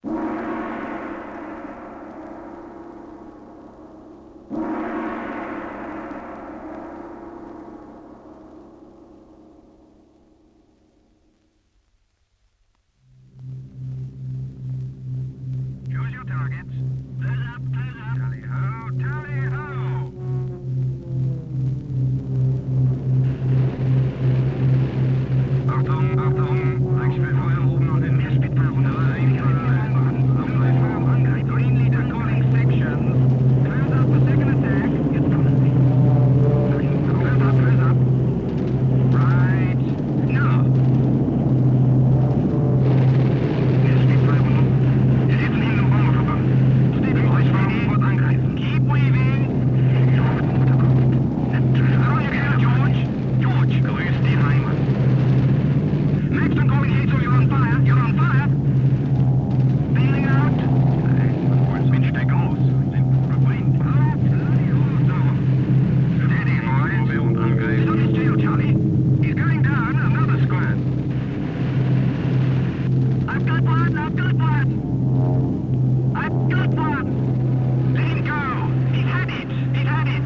Choose your targets. Close up, close up. Tally ho, tally ho! Achtung, Achtung! Wechselfeuer oben und in der Spitze. Green leader calling sections. Close up the second attack. It's coming. Close up, close up. Right. Now. Der Spitfeuer noch. Wir sitzen in einem Bomberverband. Stabilize und angreifen. Keep waving. How you get, George? George, grüß die Heimat. Next one calling here, so you're on fire. You're on fire. Feeling out. Windsteck aus. Wind. Oh, bloody also. Steady, boys. Und angreifen. He's on his tail, Charlie. He's going down. Another squad. I've got one. I've got one. I've got one. Let him go. He's had it. He's had it.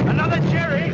Another cherry.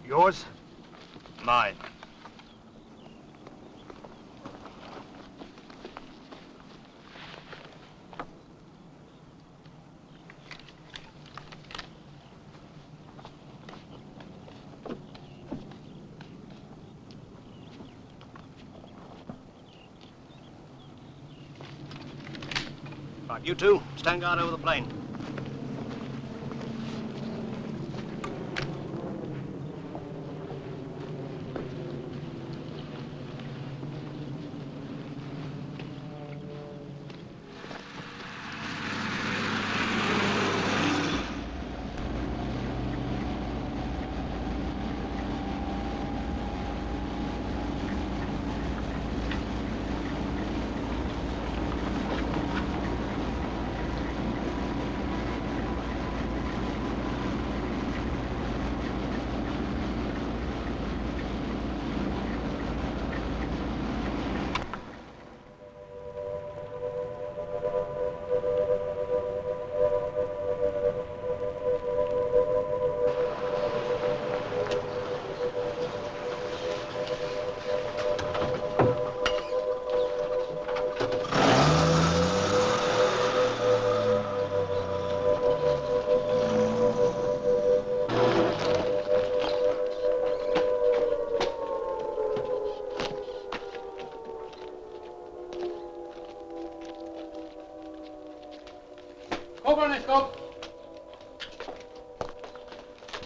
Yours? Mine. Right, you two, stand guard over the plane.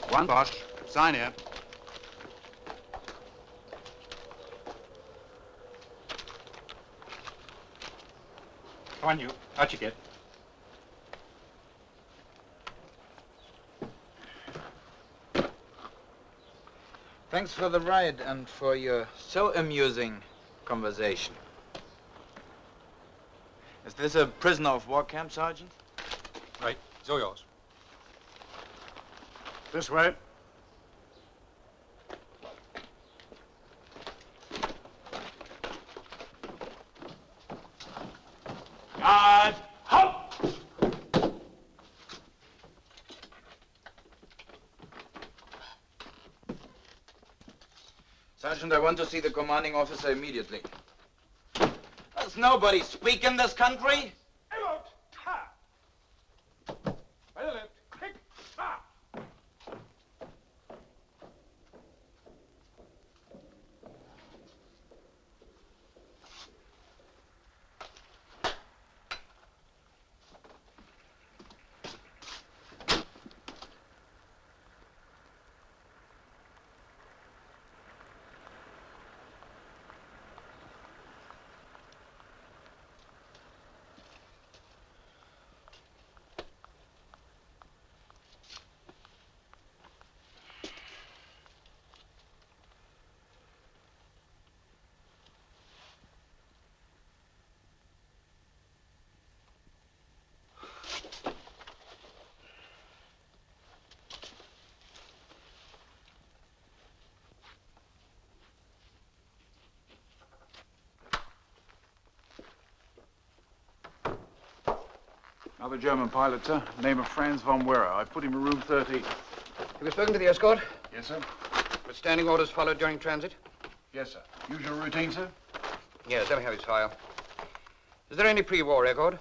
One Bosch. Sign here. Come on, you. Out you get. Thanks for the ride and for your so amusing conversation. Is this a prisoner of war camp, Sergeant? Right. So yours. This way. Guard, halt! Sergeant, I want to see the commanding officer immediately. Does nobody speak in this country? Out! Ha! By the left. Kick! Ha! Another German pilot, sir. Name of Franz von Werra. I put him in room 13. Have you spoken to the escort? Yes, sir. Were standing orders followed during transit? Yes, sir. Usual routine, sir? Yes, let me have his file. Is there any pre-war record?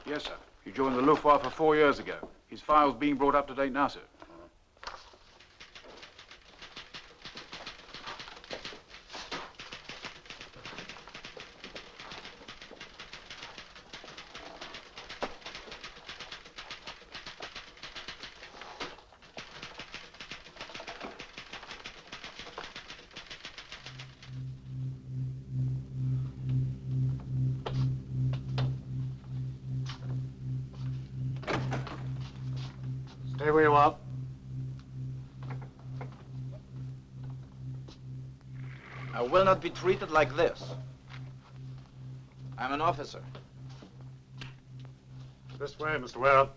Yes, sir. He joined the Luftwaffe 4 years ago. His file's being brought up to date now, sir. Stay where you are. I will not be treated like this. I'm an officer. This way, Mr. Werra.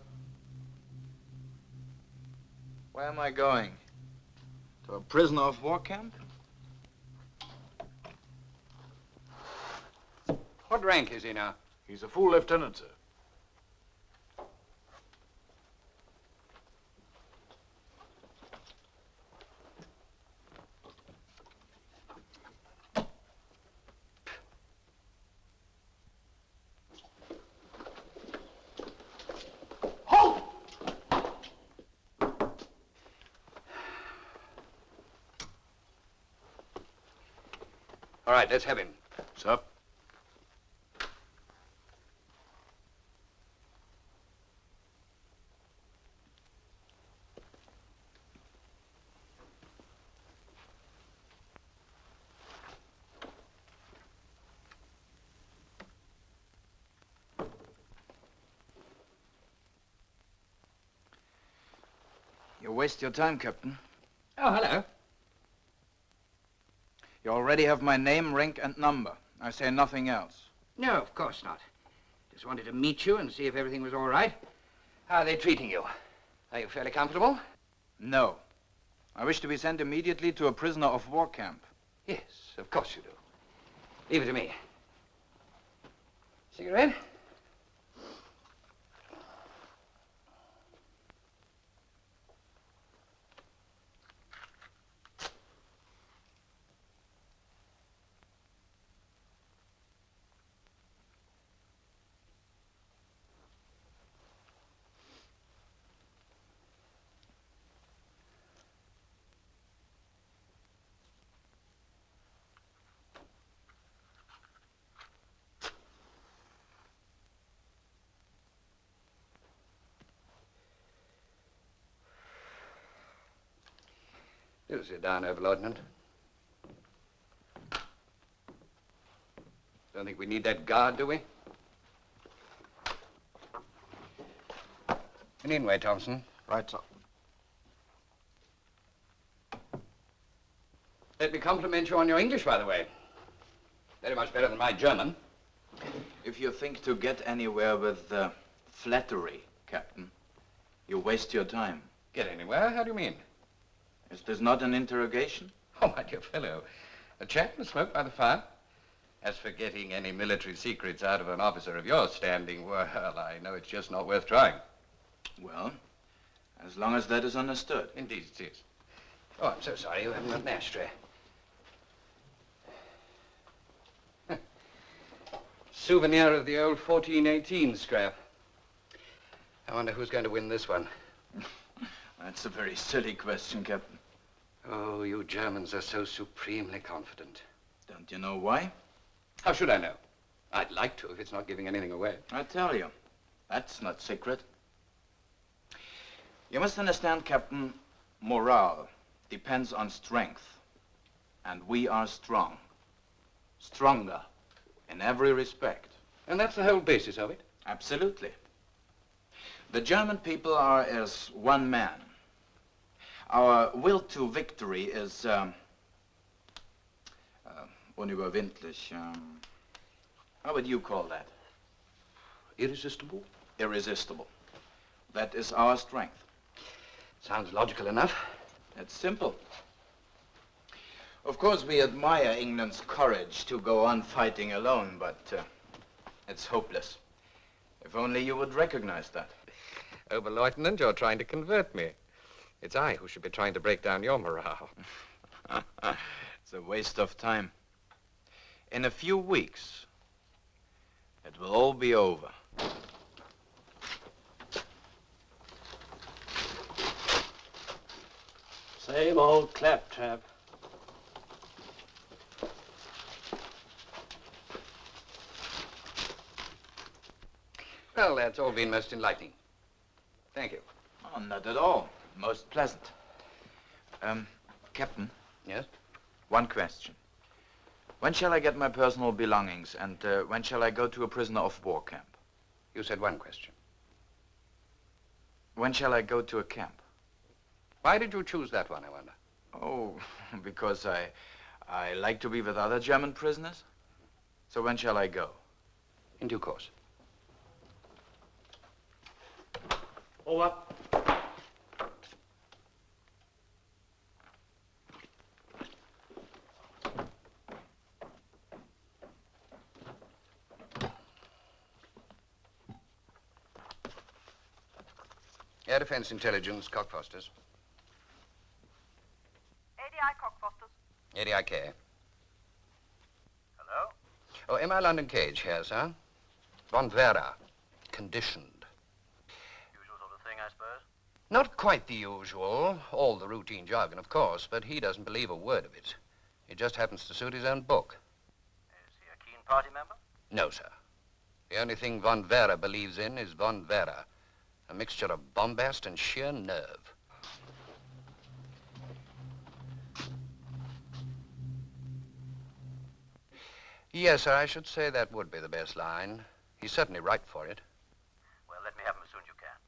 Where am I going? To a prisoner of war camp? What rank is he now? He's a full lieutenant, sir. All right, let's have him. Sir? You waste your time, Captain. Oh, hello. You already have my name, rank, and number. I say nothing else. No, of course not. Just wanted to meet you and see if everything was all right. How are they treating you? Are you fairly comfortable? No. I wish to be sent immediately to a prisoner of war camp. Yes, of course you do. Leave it to me. Cigarette? Do sit down, Oberleutnant. Don't think we need that guard, do we? You needn't wait, Thompson. Right, sir. Let me compliment you on your English, by the way. Very much better than my German. If you think to get anywhere with flattery, Captain, you waste your time. Get anywhere? How do you mean? Is this not an interrogation? Oh, my dear fellow, a chat and a smoke by the fire? As for getting any military secrets out of an officer of your standing, well, I know it's just not worth trying. Well, as long as that is understood. Indeed it is. Oh, I'm so sorry you haven't got an ashtray. Souvenir of the old 1418 scrap. I wonder who's going to win this one. That's a very silly question, Captain. Oh, you Germans are so supremely confident. Don't you know why? How should I know? I'd like to if it's not giving anything away. I tell you, that's not secret. You must understand, Captain, morale depends on strength. And we are strong. Stronger in every respect. And that's the whole basis of it? Absolutely. The German people are as one man. Our will to victory is unüberwindlich. How would you call that? Irresistible? Irresistible. That is our strength. Sounds logical enough. It's simple. Of course, we admire England's courage to go on fighting alone, but it's hopeless. If only you would recognize that. Oberleutnant, you're trying to convert me. It's I who should be trying to break down your morale. It's a waste of time. In a few weeks, it will all be over. Same old claptrap. Well, that's all been most enlightening. Thank you. Oh, not at all. Most pleasant. Captain? Yes? One question. When shall I get my personal belongings, and when shall I go to a prisoner of war camp? You said one question. When shall I go to a camp? Why did you choose that one, I wonder? Oh, because I like to be with other German prisoners. So when shall I go? In due course. Over. Air Defense Intelligence, Cockfosters. ADI Cockfosters. ADIK. Hello? Oh, MI London Cage here, sir. Von Vera. Conditioned. Usual sort of thing, I suppose. Not quite the usual. All the routine jargon, of course, but he doesn't believe a word of it. It just happens to suit his own book. Is he a keen party member? No, sir. The only thing Von Vera believes in is Von Vera. A mixture of bombast and sheer nerve. Yes, sir, I should say that would be the best line. He's certainly ripe for it. Well, let me have him as soon as you can.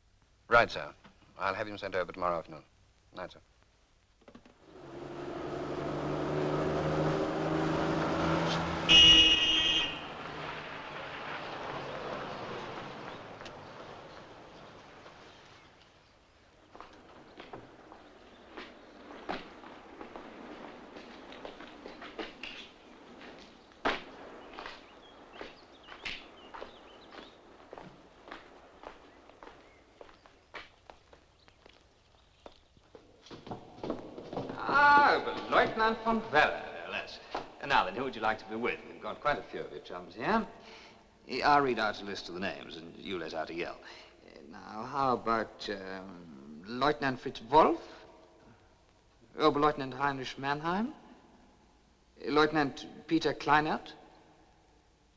Right, sir. I'll have him sent over tomorrow afternoon. Night, sir. Lieutenant von Vera, yes. Now then, who would you like to be with? We've got quite a few of your chums here. I'll read out a list of the names, and you let out a yell. Now, how about Lieutenant Fritz Wolf? Oberleutnant Heinrich Mannheim? Lieutenant Peter Kleinert?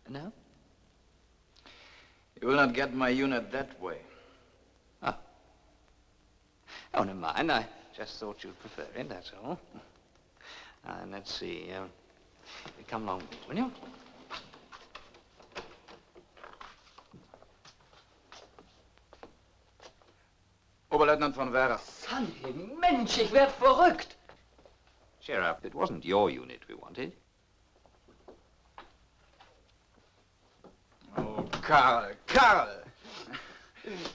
No? You will not get my unit that way. Oh, never mind. I just thought you'd prefer it, that's all. And let's see. Come along, will you? Oberleutnant von Vera. Sonny, Mensch, ich werd verrückt. Sheriff, it wasn't your unit we wanted. Oh, Karl, Karl!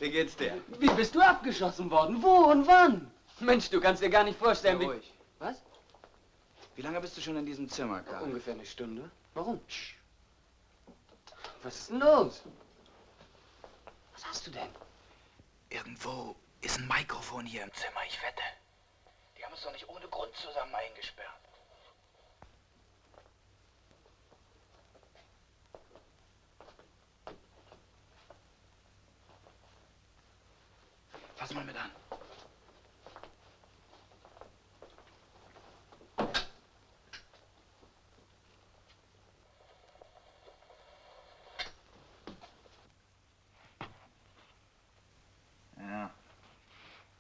Wie geht's dir? Wie bist du abgeschossen worden? Wo und wann? Mensch, du kannst dir gar nicht vorstellen, Sei wie... ruhig. Was? Wie lange bist du schon in diesem Zimmer, Karl? Ungefähr eine Stunde. Warum? Was ist denn los? Was hast du denn? Irgendwo ist ein Mikrofon hier im Zimmer, ich wette. Die haben uns doch nicht ohne Grund zusammen eingesperrt. Fass mal mit an. Ja,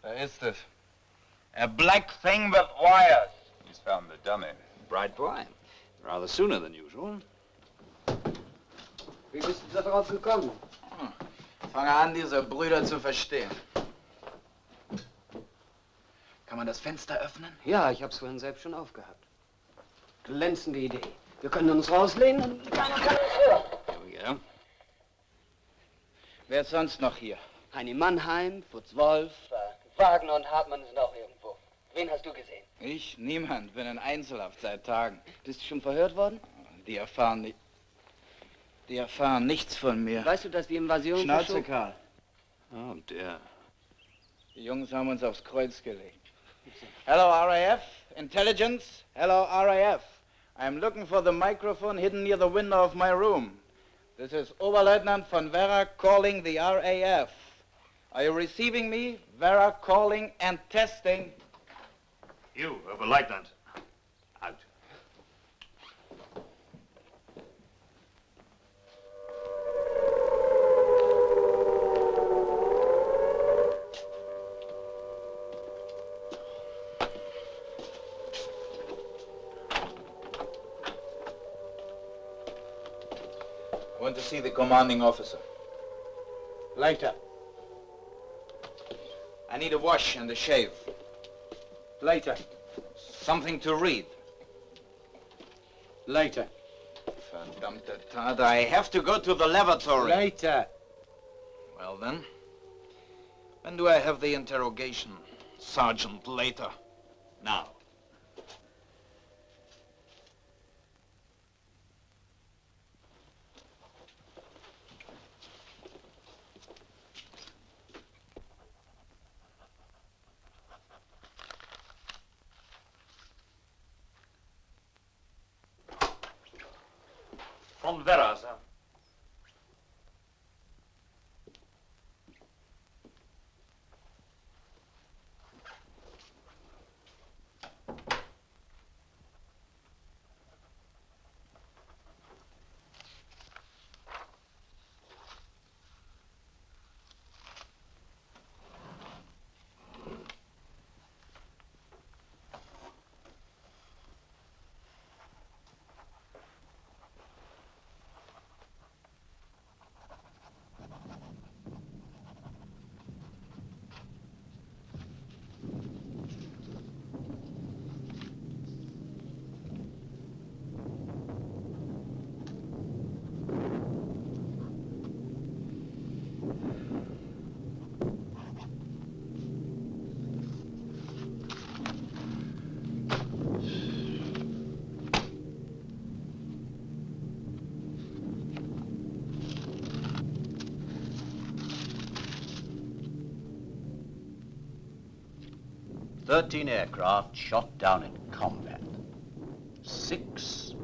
da ist es. A black thing with wires. He's found the dummy. Bright boy. Rather sooner than usual. Wie bist du da drauf gekommen? Fange an, diese Brüder zu verstehen. Kann man das Fenster öffnen? Ja, ich hab's vorhin selbst schon aufgehabt. Glänzende Idee. Wir können uns rauslehnen und keiner kann uns hören. Here we go. Wer ist sonst noch hier? Heini Mannheim, Fritz Wolf, Wagner und Hartmann sind auch irgendwo. Wen hast du gesehen? Ich? Niemand. Bin in Einzelhaft seit Tagen. Bist du schon verhört worden? Die erfahren nichts von mir. Weißt du, dass die Invasion... Schnauze, Karl. Oh, dear. Die Jungs haben uns aufs Kreuz gelegt. Hello, RAF. Intelligence. Hello, RAF. I'm looking for the microphone hidden near the window of my room. This is Oberleutnant von Vera calling the RAF. Are you receiving me? Vera calling and testing. You, Oberleutnant. Out. I want to see the commanding officer. Later. I need a wash and a shave. Later. Something to read. Later. Verdammte Tat, I have to go to the lavatory. Later. Well then, when do I have the interrogation, Sergeant, later? Now. From Vera, sir. "13 aircraft shot down in combat. 6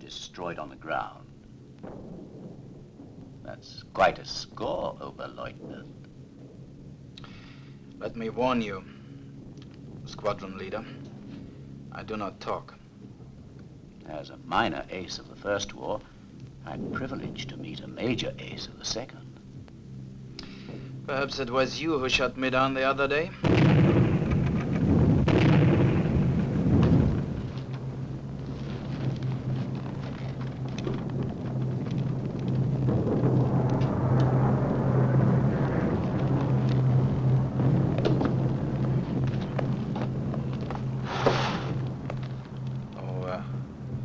destroyed on the ground. That's quite a score, Oberleutnant." Let me warn you, squadron leader. I do not talk. As a minor ace of the First War, I'm privileged to meet a major ace of the Second. Perhaps it was you who shut me down the other day?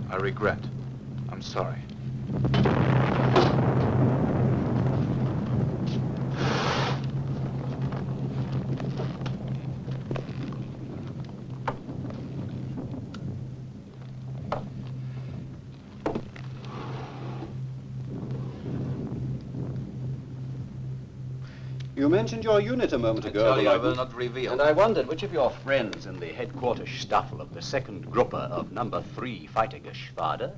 I regret. I'm sorry. You mentioned your unit a moment ago. I tell you, I will Oberleutnant. not reveal. And I wondered which of your friends in the headquarters staffel of the 2nd Gruppe of number 3 Fightergeschwader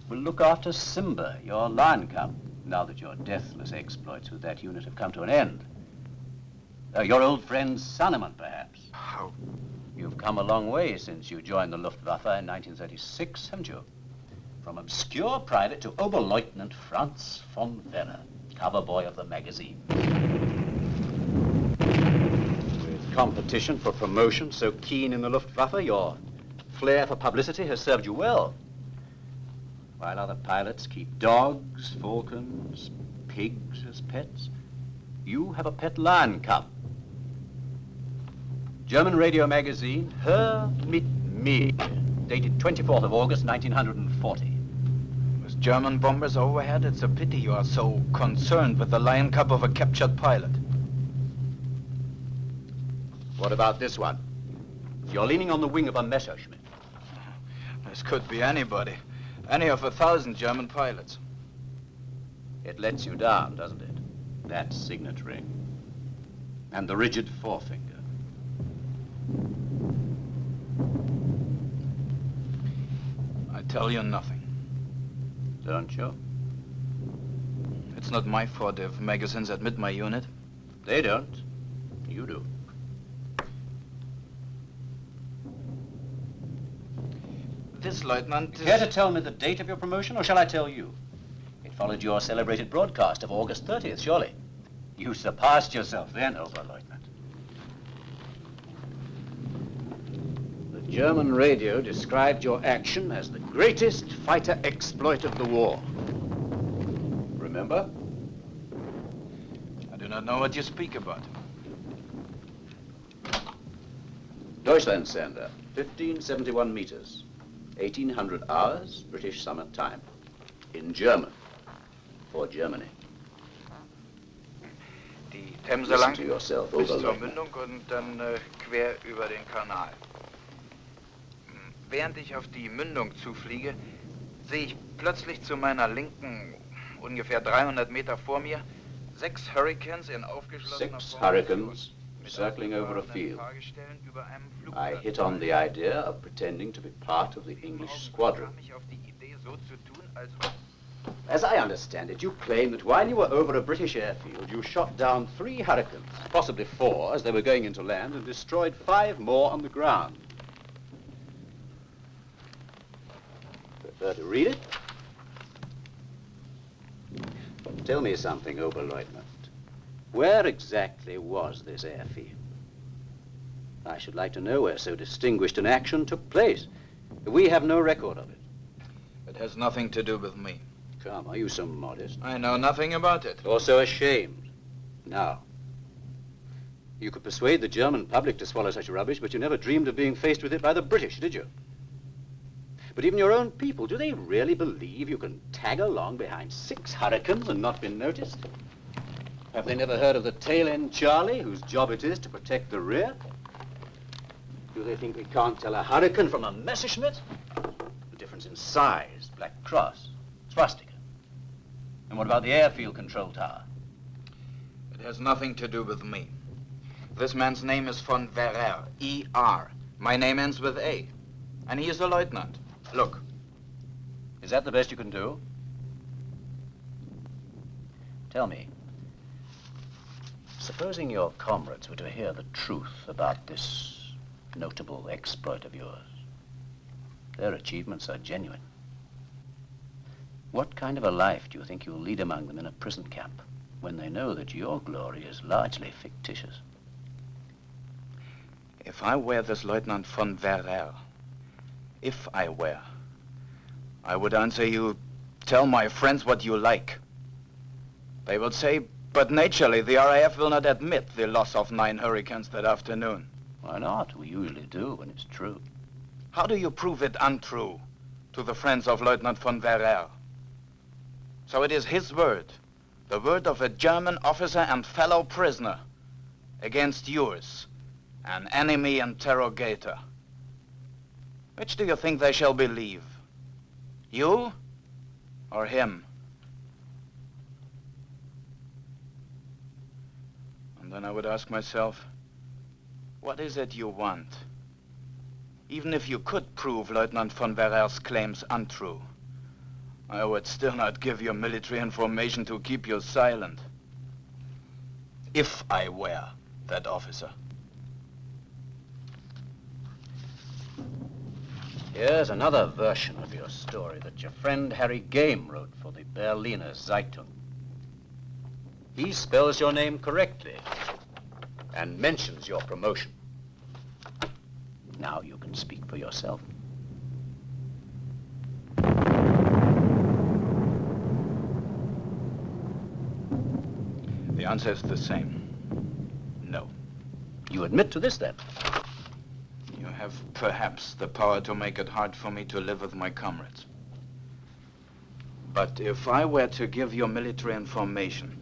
will look after Simba, your lion cub, now that your deathless exploits with that unit have come to an end. Your old friend Sannemann, perhaps. How? You've come a long way since you joined the Luftwaffe in 1936, haven't you? From obscure private to Oberleutnant Franz von Werner, cover boy of the magazine. With competition for promotion so keen in the Luftwaffe, your flair for publicity has served you well. While other pilots keep dogs, falcons, pigs as pets, you have a pet lion cub. German radio magazine, Hör mit mir, dated 24th of August, 1940. With German bombers overhead, it's a pity you are so concerned with the lion cub of a captured pilot. What about this one? You're leaning on the wing of a Messerschmitt. This could be anybody. Any of 1,000 German pilots. It lets you down, doesn't it? That signet ring. And the rigid forefinger. I tell you nothing. Don't you? It's not my fault if magazines admit my unit. They don't. You do. This lieutenant is... Care to tell me the date of your promotion, or shall I tell you? It followed your celebrated broadcast of August 30th, surely. You surpassed yourself then, Oberleutnant. The German radio described your action as the greatest fighter exploit of the war. Remember? I do not know what you speak about. Deutschlandsender, 1571 meters, 1800 hours, British summer time. In German, for Germany. Die Themse Listen lang to yourself, bis zur Oberleutnant. Mündung und dann quer über den Kanal. Während ich auf die Mündung zufliege, sehe ich plötzlich zu meiner Linken, ungefähr 300 Meter vor mir, 6 Hurricanes in aufgeschlossener 6 Form Hurricanes circling over a field. Fahrgestellen über einem I Flugplatz. hit on the idea of pretending to be part of the English squadron. kam ich auf die Idee, so zu tun, als ob... As I understand it, you claim that while you were over a British airfield, you shot down 3 Hurricanes, possibly 4 as they were going into land, and destroyed 5 more on the ground. Prefer to read it? Tell me something, Oberleutnant. Where exactly was this airfield? I should like to know where so distinguished an action took place. We have no record of it. It has nothing to do with me. Come, are you so modest? I know nothing about it. Or so ashamed? Now, you could persuade the German public to swallow such rubbish, but you never dreamed of being faced with it by the British, did you? But even your own people, do they really believe you can tag along behind 6 Hurricanes and not be noticed? Have they never heard of the tail-end Charlie, whose job it is to protect the rear? Do they think we can't tell a Hurricane from a Messerschmitt? The difference in size, black cross, swastika. And what about the airfield control tower? It has nothing to do with me. This man's name is von Werner, E.R. My name ends with A. And he is a lieutenant. Look. Is that the best you can do? Tell me, supposing your comrades were to hear the truth about this notable exploit of yours. Their achievements are genuine. What kind of a life do you think you'll lead among them in a prison camp when they know that your glory is largely fictitious? If I were this Lieutenant von Werner, if I were, I would answer you, tell my friends what you like. They would say, but naturally the RAF will not admit the loss of 9 Hurricanes that afternoon. Why not? We usually do when it's true. How do you prove it untrue to the friends of Lieutenant von Werner? So it is his word, the word of a German officer and fellow prisoner, against yours, an enemy interrogator. Which do you think they shall believe? You or him? And then I would ask myself, what is it you want? Even if you could prove Lieutenant von Werer's claims untrue, I would still not give you military information to keep you silent. If I were that officer. Here's another version of your story that your friend Harry Game wrote for the Berliner Zeitung. He spells your name correctly and mentions your promotion. Now you can speak for yourself. The answer is the same. No. You admit to this, then? You have perhaps the power to make it hard for me to live with my comrades. But if I were to give you military information,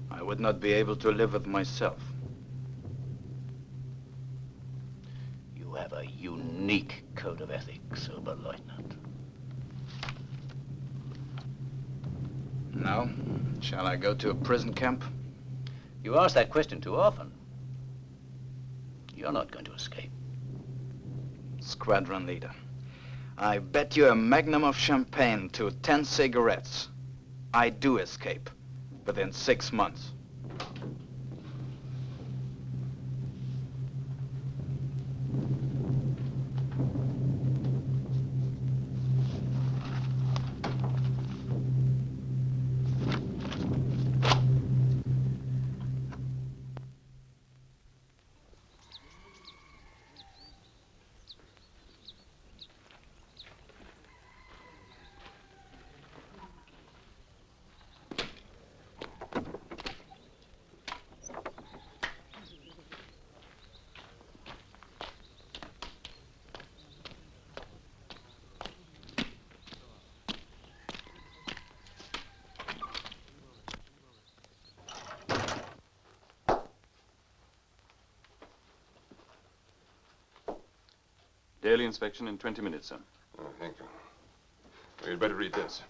I would not be able to live with myself. You have a unique code of ethics, Oberleutnant. Now, shall I go to a prison camp? You ask that question too often. You're not going to escape. Squadron leader, I bet you a magnum of champagne to 10 cigarettes. I do escape within 6 months. Daily inspection in 20 minutes, sir. Oh, thank you. Well, you'd better read this.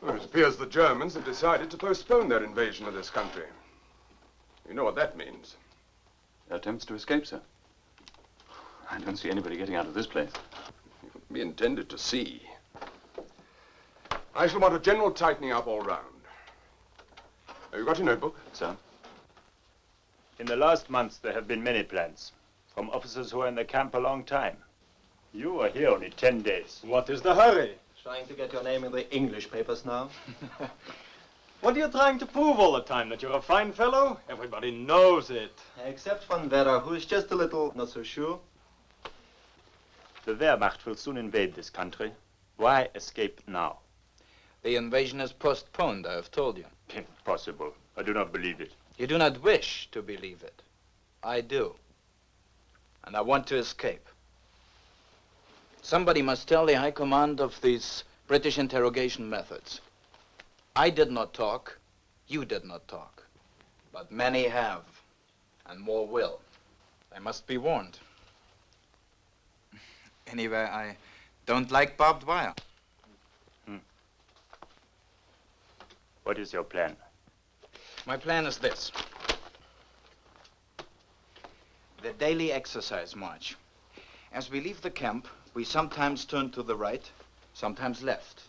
Well, it appears the Germans have decided to postpone their invasion of this country. You know what that means. Attempts to escape, sir. I don't see anybody getting out of this place. It wouldn't be intended to see. I shall want a general tightening up all round. Have you got your notebook? Sir? In the last months, there have been many plans from officers who are in the camp a long time. You are here only 10 days. What is the hurry? Trying to get your name in the English papers now? What are you trying to prove all the time? That you're a fine fellow? Everybody knows it. Except von Werder, who is just a little not so sure. The Wehrmacht will soon invade this country. Why escape now? The invasion is postponed, I have told you. Impossible. I do not believe it. You do not wish to believe it. I do. And I want to escape. Somebody must tell the High Command of these British interrogation methods. I did not talk, you did not talk. But many have, and more will. They must be warned. Anyway, I don't like barbed wire. What is your plan? My plan is this. The daily exercise march. As we leave the camp, we sometimes turn to the right, sometimes left.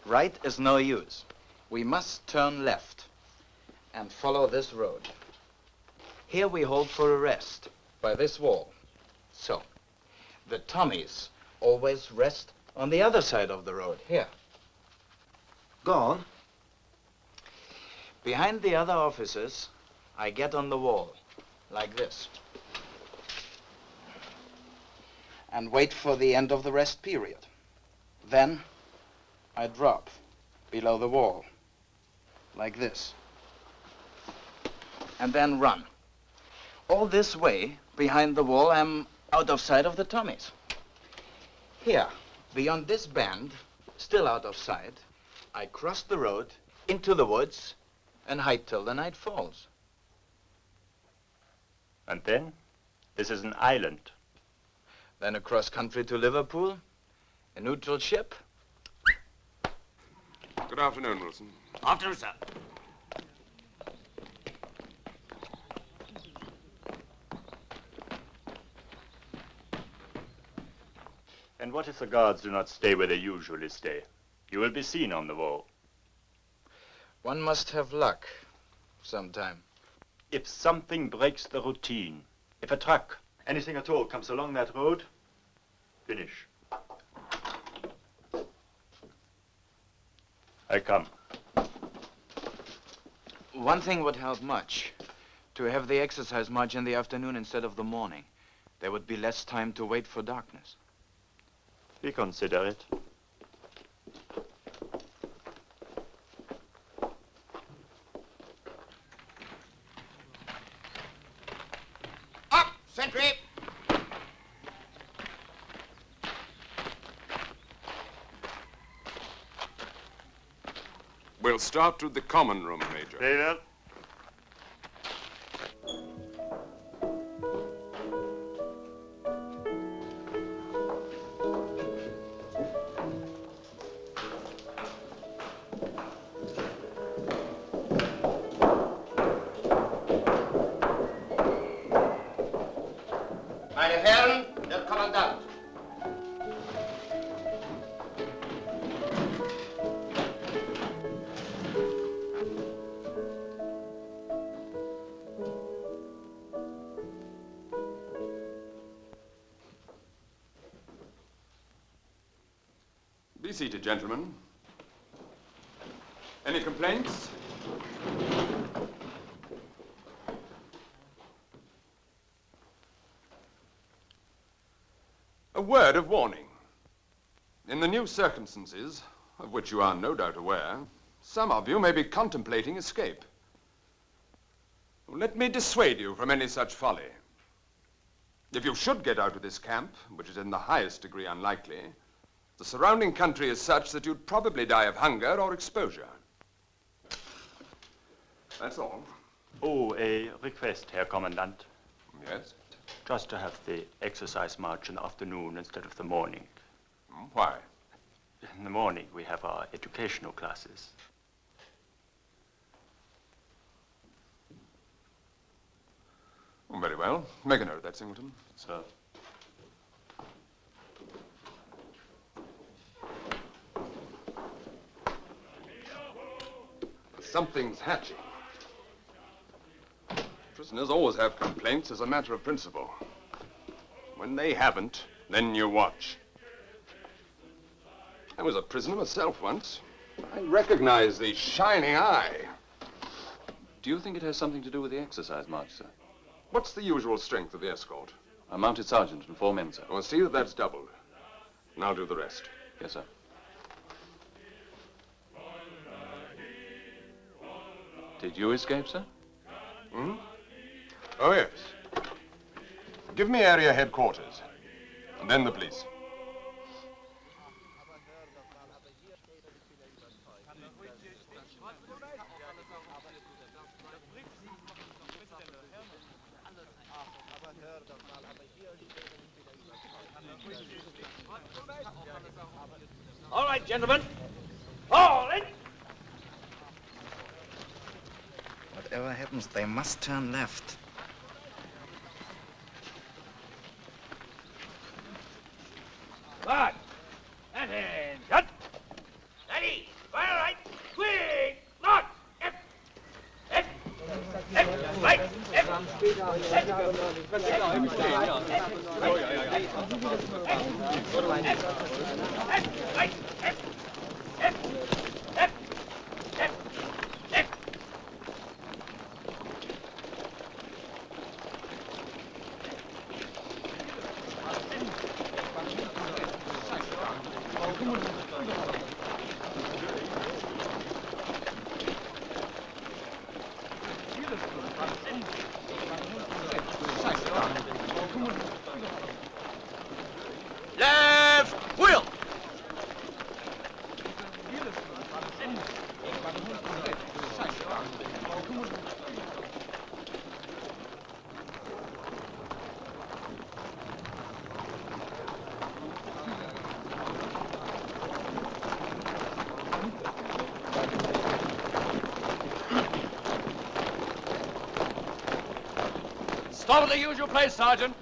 Right is no use. We must turn left and follow this road. Here we hold for a rest by this wall. So, the Tommies always rest on the other side of the road, here. Go on. Behind the other officers, I get on the wall, like this. And wait for the end of the rest period. Then, I drop below the wall, like this. And then run. All this way, behind the wall, I'm out of sight of the Tommies. Here, beyond this bend, still out of sight, I cross the road into the woods and hide till the night falls. And then? This is an island. Then across country to Liverpool, a neutral ship. Good afternoon, Wilson. Afternoon, sir. And what if the guards do not stay where they usually stay? You will be seen on the wall. One must have luck sometime. If something breaks the routine, if a truck, anything at all, comes along that road, finish. I come. One thing would help much. To have the exercise march in the afternoon instead of the morning. There would be less time to wait for darkness. We consider it. Up, sentry! We'll start with the common room, Major. Very well. Meine Herren, der Kommandant. Be seated, gentlemen. Any complaints? A word of warning. In the new circumstances, of which you are no doubt aware, some of you may be contemplating escape. Let me dissuade you from any such folly. If you should get out of this camp, which is in the highest degree unlikely, the surrounding country is such that you'd probably die of hunger or exposure. That's all. Oh, a request, Herr Kommandant. Yes? Just to have the exercise march in the afternoon instead of the morning. Why? In the morning, we have our educational classes. Oh, very well. Make a note of that, Singleton. Sir. Something's hatching. Prisoners always have complaints as a matter of principle. When they haven't, then you watch. I was a prisoner myself once. I recognize the shining eye. Do you think it has something to do with the exercise march, sir? What's the usual strength of the escort? A mounted sergeant and 4 men, sir. Well, see that that's doubled. And I'll do the rest. Yes, sir. Did you escape, sir? Hmm? Oh, yes. Give me area headquarters, and then the police. All right, gentlemen. Fall in! Whatever happens, they must turn left. Right. And in. Shut. Steady. Fire right. Quick. March. Left. Left. Left. Right. Left wheel. Stop at the usual place, Sergeant.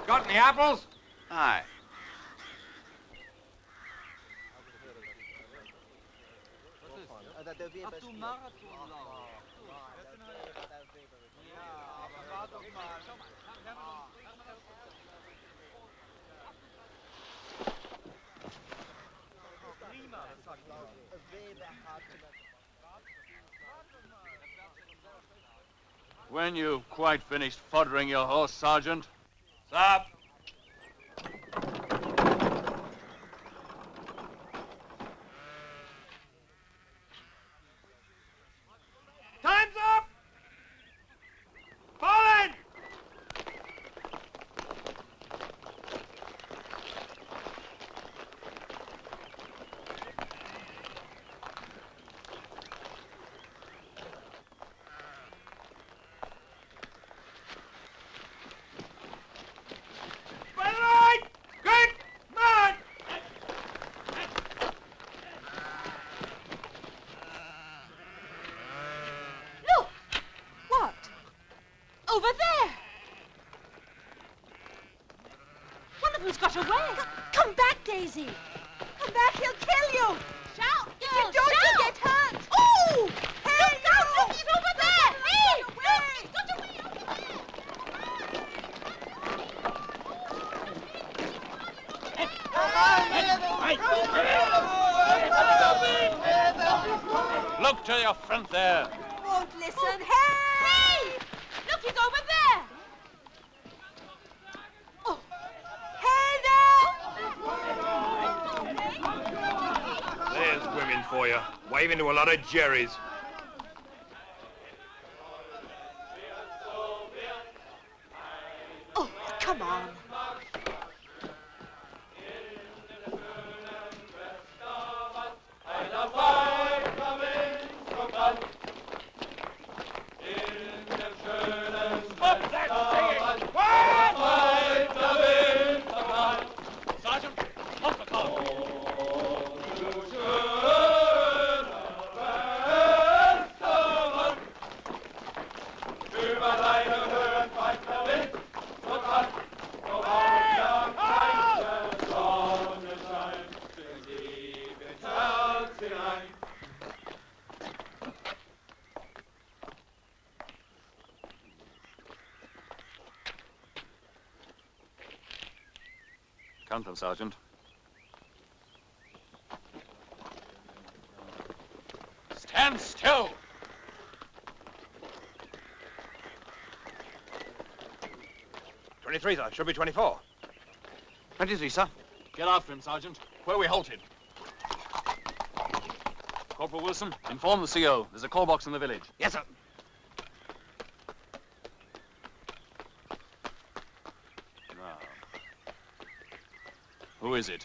Got any apples? Aye. When you've quite finished foddering your horse, Sergeant. Stop. Time's up! Fall in! Over there! One of them's got away. Come back, Daisy. Come back, he'll kill you. Shout, girl, if you don't, you'll get hurt. Oh! Hey, look out, look, he's over there. Hey, look, he's got away over there. Look to your front there. Won't listen. Hey! Look, he's over there. Oh. Hey, now! There's women for you, waving to a lot of jerrys. Oh, come on. Count them, Sergeant. Stand still! Sir. Should be 24. 23, sir. Get after him, Sergeant. Where are we halted? Corporal Wilson, inform the CO. There's a call box in the village. Yes, sir. Now, who is it?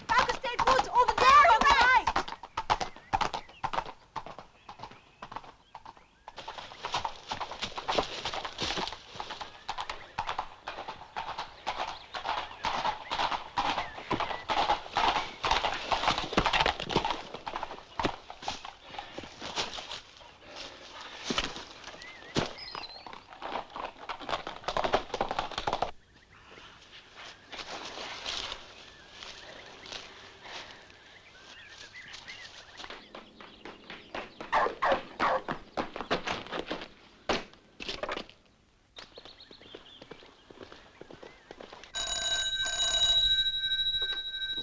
Back Estate Woods, over there on the right.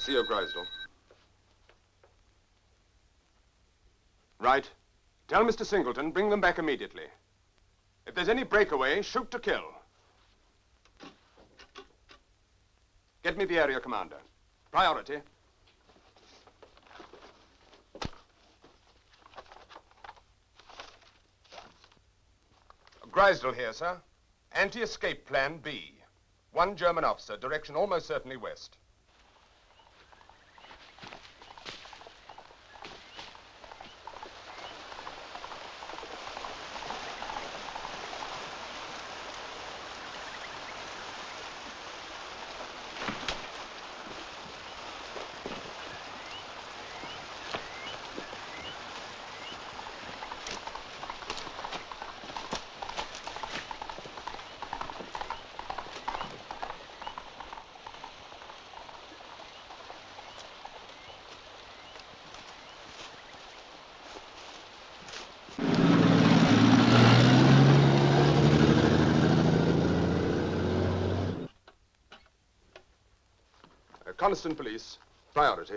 C.O. Grisdell. Right. Tell Mr. Singleton, bring them back immediately. If there's any breakaway, shoot to kill. Get me the area commander. Priority. Grisdell here, sir. Anti-escape plan B. One German officer, direction almost certainly west. Coniston Police, priority.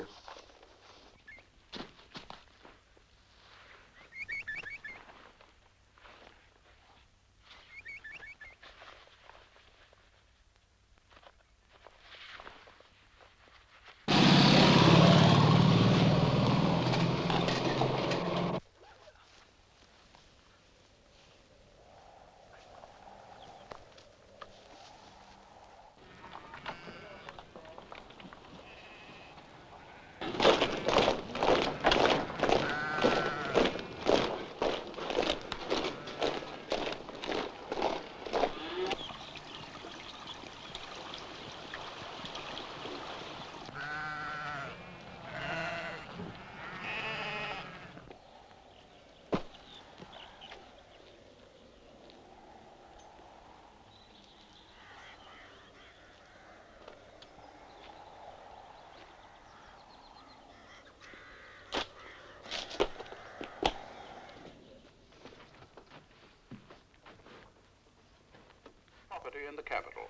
In the capital.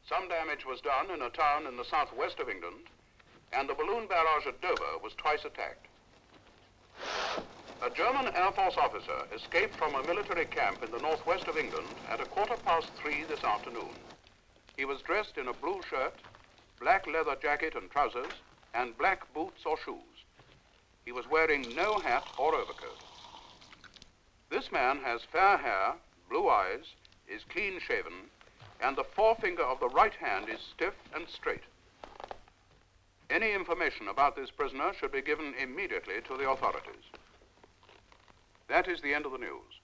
Some damage was done in a town in the southwest of England, and the balloon barrage at Dover was twice attacked. A German Air Force officer escaped from a military camp in the northwest of England at 3:15 this afternoon. He was dressed in a blue shirt, black leather jacket and trousers, and black boots or shoes. He was wearing no hat or overcoat. This man has fair hair, blue eyes, is clean-shaven, and the forefinger of the right hand is stiff and straight. Any information about this prisoner should be given immediately to the authorities. That is the end of the news.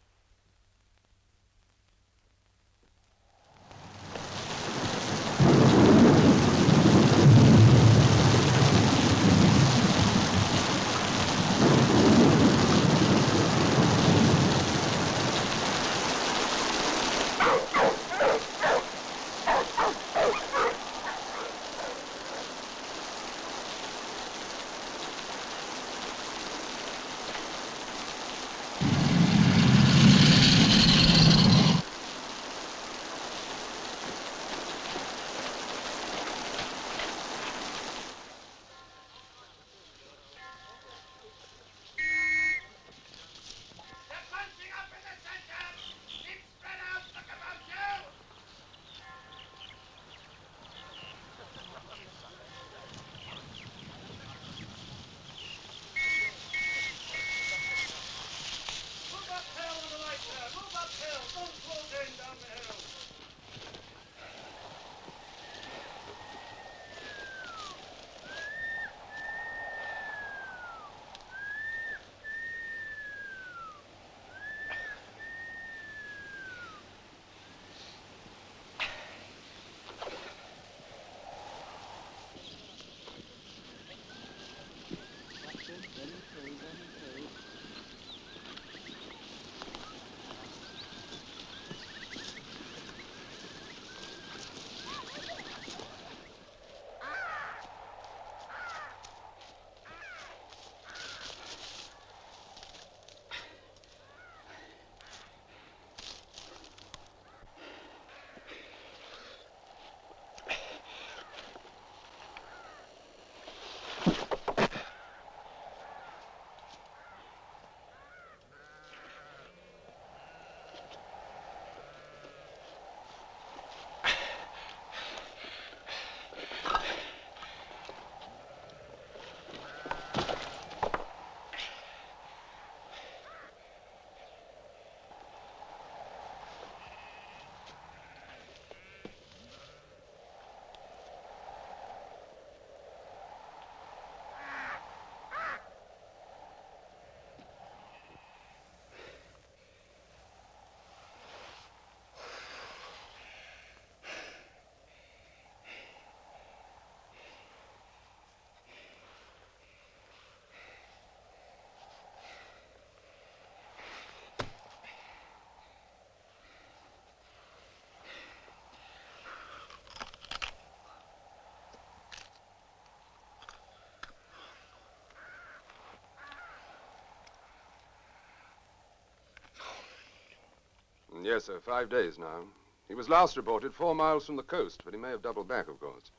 Yes, sir, 5 days now. He was last reported 4 miles from the coast, but he may have doubled back, of course.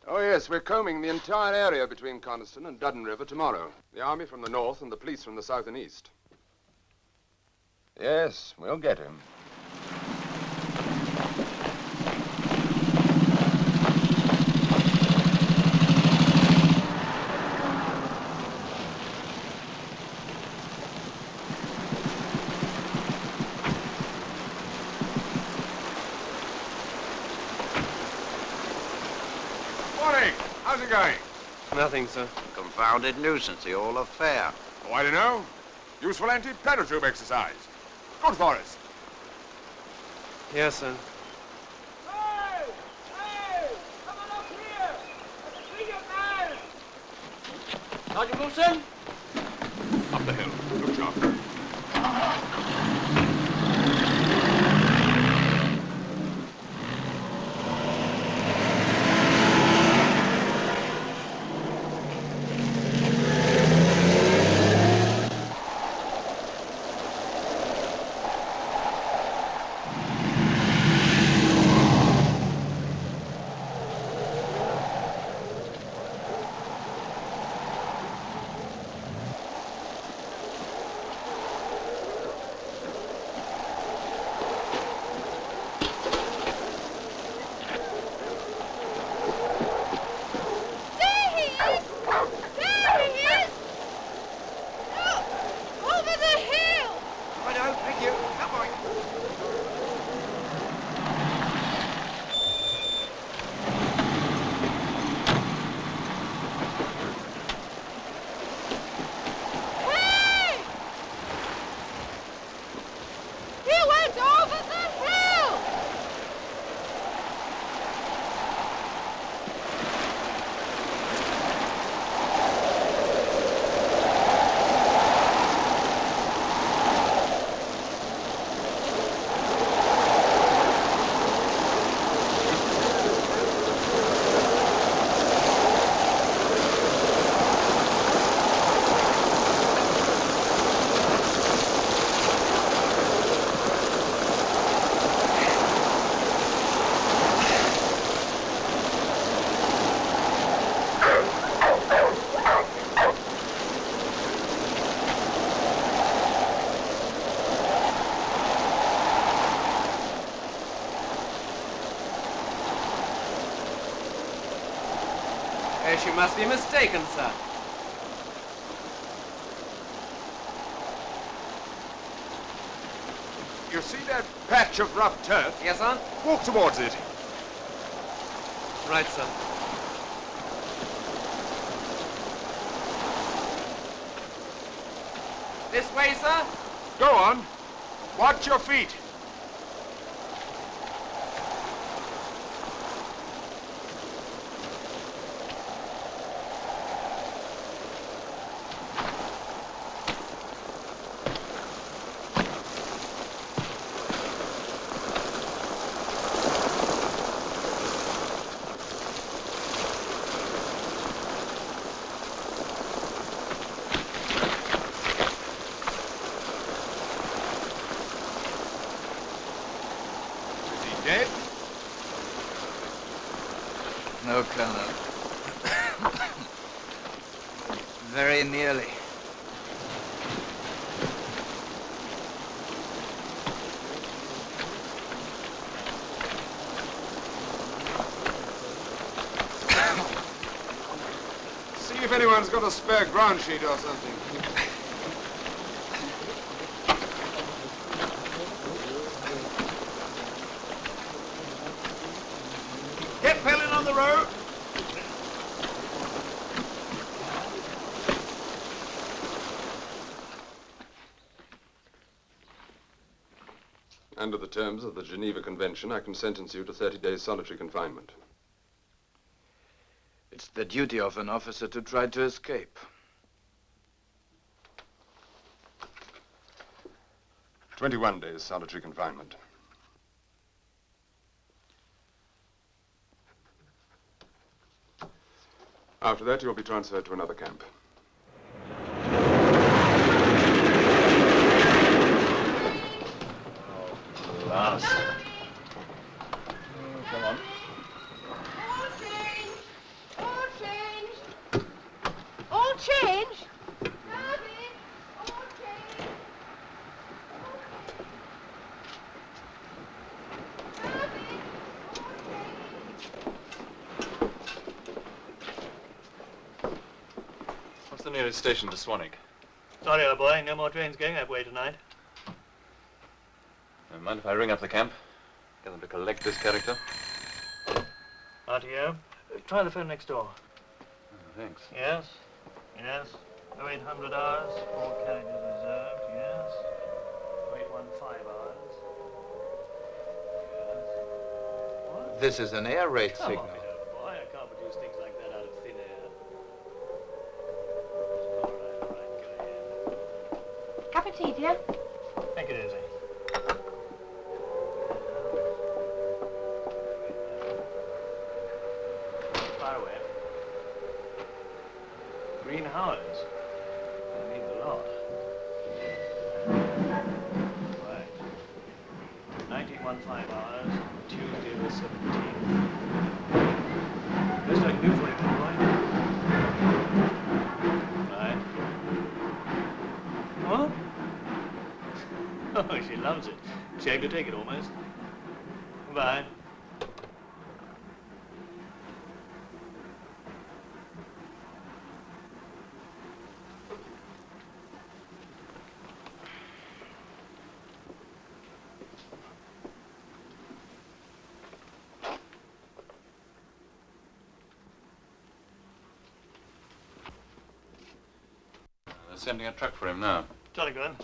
Oh, yes, we're combing the entire area between Coniston and Duddon River tomorrow. The army from the north and the police from the south and east. Yes, we'll get him. Morning. How's it going? Nothing, sir. Confounded nuisance, the whole affair. Oh, I don't know. Useful anti-planetube exercise. Good for us. Yes, sir. Sergeant Wilson? Up the hill. Look sharp. You must be mistaken, sir. You see that patch of rough turf? Yes, sir? Walk towards it. Right, sir. This way, sir? Go on. Watch your feet. Dead? No, Colonel. Very nearly. See if anyone's got a spare ground sheet or something. Get Pellin on the road. Under the terms of the Geneva Convention, I can sentence you to 30 days solitary confinement. It's the duty of an officer to try to escape. 21 days solitary confinement. After that, you'll be transferred to another camp. the nearest station to Swanwick? Sorry, old boy. No more trains going that way tonight. Mind if I ring up the camp? Get them to collect this character? RTO. Try the phone next door. Thanks. Yes. Yes. 0800 hours. 4 carriages reserved. Yes. 0815 hours. Yes. This is an air raid Come signal. on, old boy. I can't produce things like that out of thin air. All right, go ahead. Cup of tea, dear? Take it easy. Far away. Green Howards. I need the lot. Right. 1915 hours, Tuesday the 17th. Best I can do for you, boy. Right. What? Oh, she loves it. Shame to take it almost. Goodbye. They're sending a truck for him now. Jolly good.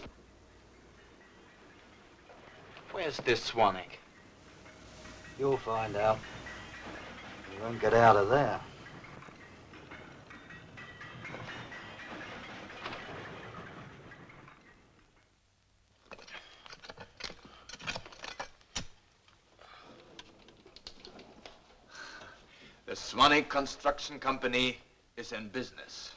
Where's this Swanwick? You'll find out. You won't get out of there. The Swanwick Construction Company is in business.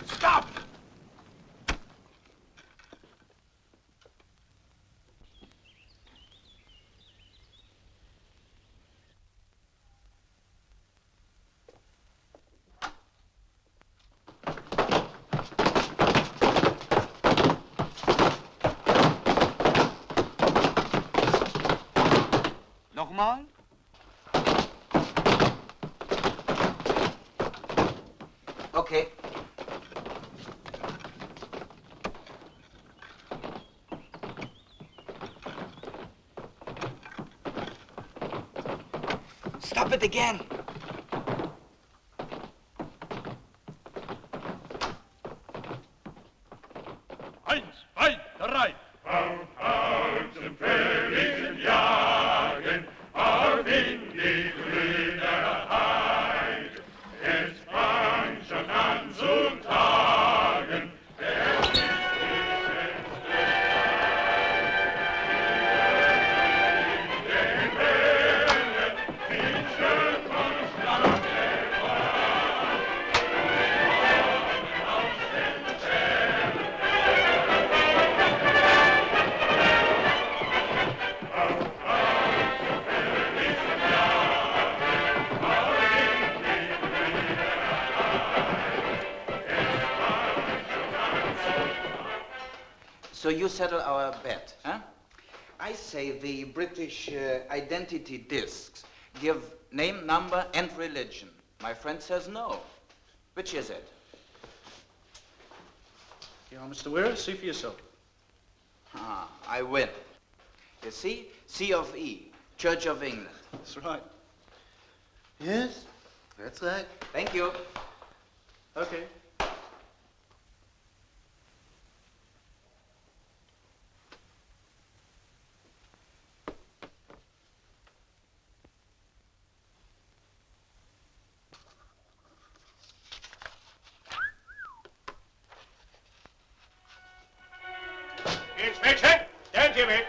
Stop! Nochmal? Okay. Stop it again. Eins, zwei, drei. Auf zum fröhlichen Jagen, auf in die grüne Heid. Es fang schon an zu tagen, der So you settle our bet, huh? I say the British identity discs give name, number, and religion. My friend says no. Which is it? Yeah, Mr. Weir, see for yourself. Ah, I win. You see? C of E, Church of England. That's right. Yes, that's right. Thank you. Okay. Inspection, don't give it.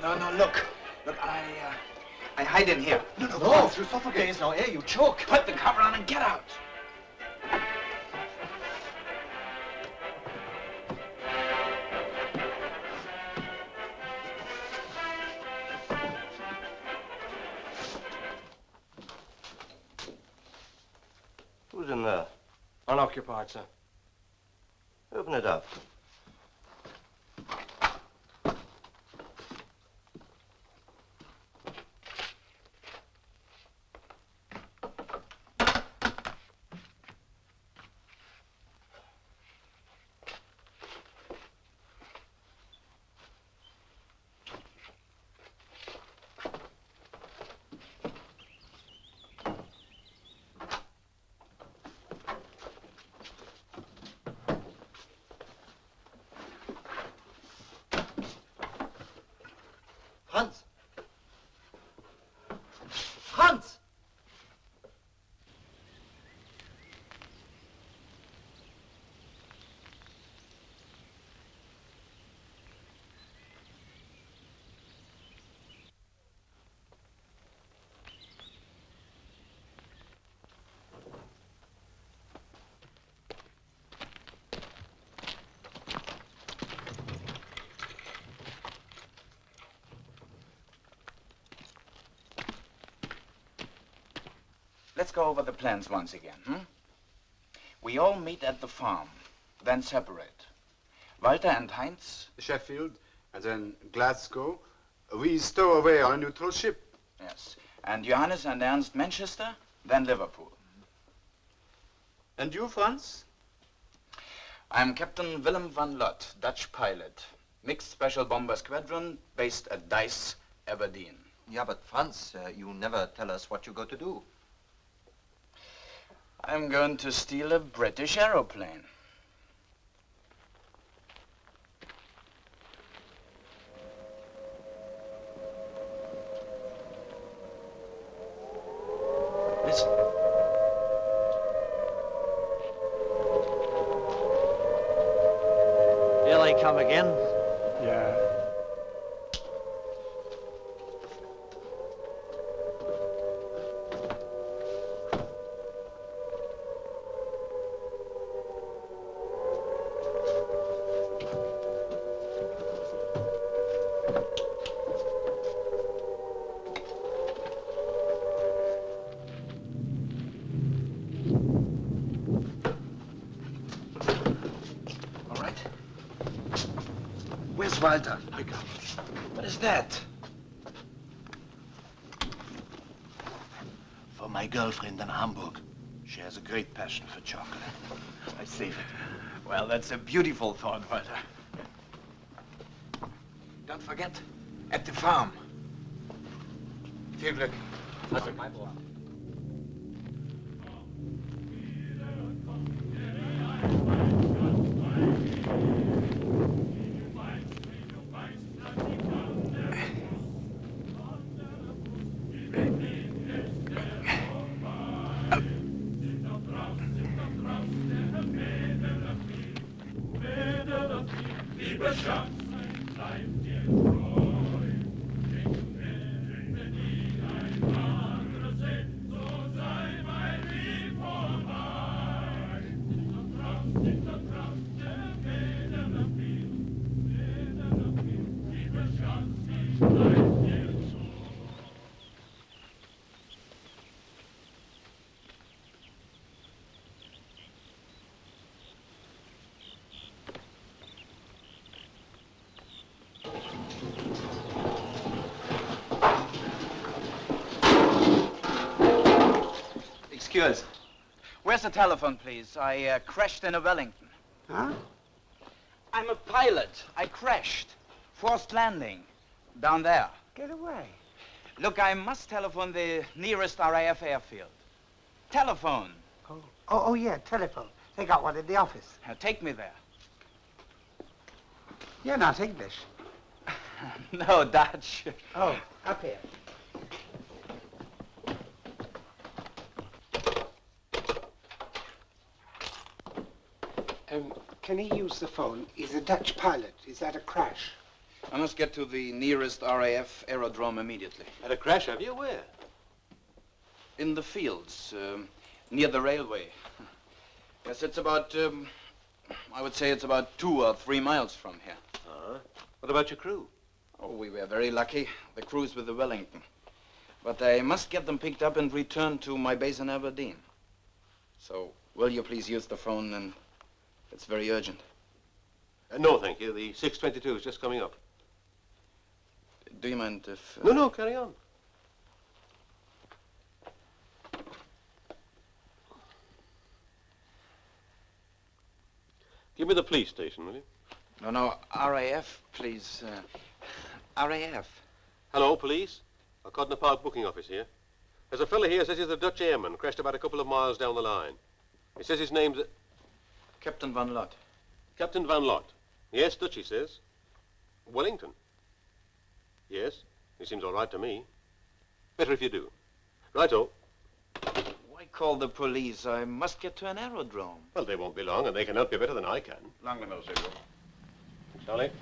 No, look. Look, I hide in here. No, you suffocate. There is no air, you choke. Put the cover on and get out. Who's in there? Unoccupied, sir. Open it up. Franz! Franz! Let's go over the plans once again, We all meet at the farm, then separate. Walter and Heinz? Sheffield, and then Glasgow. We stow away on a neutral ship. Yes. And Johannes and Ernst Manchester, then Liverpool. And you, Franz? I'm Captain Willem van Lot, Dutch pilot. Mixed Special Bomber Squadron, based at Dice, Aberdeen. Yeah, but Franz, you never tell us what you go to do. I'm going to steal a British aeroplane. Listen. Here they come again. Yeah. Where's Walter? What is that? For my girlfriend in Hamburg. She has a great passion for chocolate. I save it. Well, that's a beautiful thought, Walter. Don't forget, at the farm. Viel Glück. Also, mein Bruder. Excuse. Where's the telephone, please? I crashed in a Wellington. Huh? I'm a pilot. I crashed. Forced landing. Down there. Get away. Look, I must telephone the nearest RAF airfield. Telephone. Oh, yeah, telephone. They got one in the office. Take me there. You're not English. No, Dutch. Oh, up here. Can he use the phone? He's a Dutch pilot. Is that a crash? I must get to the nearest RAF aerodrome immediately. Had a crash, have you? Where? In the fields, near the railway. Yes, it's about, I would say it's about 2 or 3 miles from here. What about your crew? Oh, we were very lucky. The crew's with the Wellington. But I must get them picked up and returned to my base in Aberdeen. So, will you please use the phone? And it's very urgent. No, thank you. The 622 is just coming up. Do you mind if... No, carry on. Give me the police station, will you? No, RAF, please. RAF. Hello, police. Codner Park booking office here. There's a fellow here says he's a Dutch airman, crashed about a couple of miles down the line. He says his name's... Captain Van Lot. Captain Van Lot. Yes, Dutch, he says. Wellington. Yes, he seems all right to me. Better if you do. Righto. Why call the police? I must get to an aerodrome. Well, they won't be long, and they can help you better than I can. Long no zero. Charlie.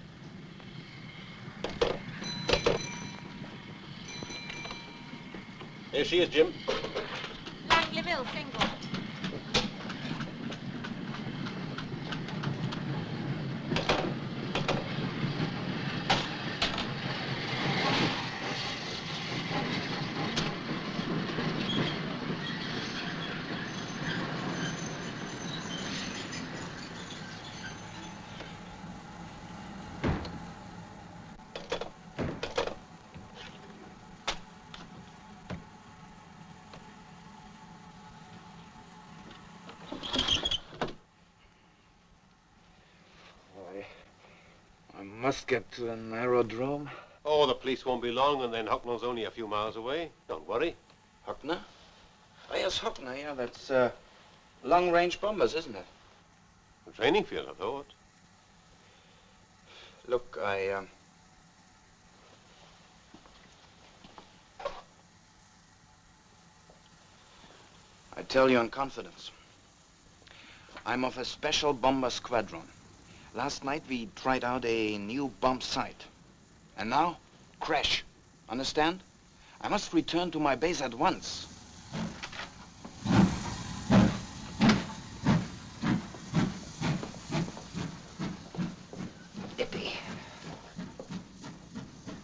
Here she is, Jim. Langley Mill, single. I must get to an aerodrome. Oh, the police won't be long, and then Hucknall's only a few miles away. Don't worry. Huckner? Oh, yes, Huckner, yeah, that's long-range bombers, isn't it? A training field, I thought. Look, I tell you in confidence. I'm of a special bomber squadron. Last night we tried out a new bomb sight. And now, crash. Understand? I must return to my base at once. Dippy.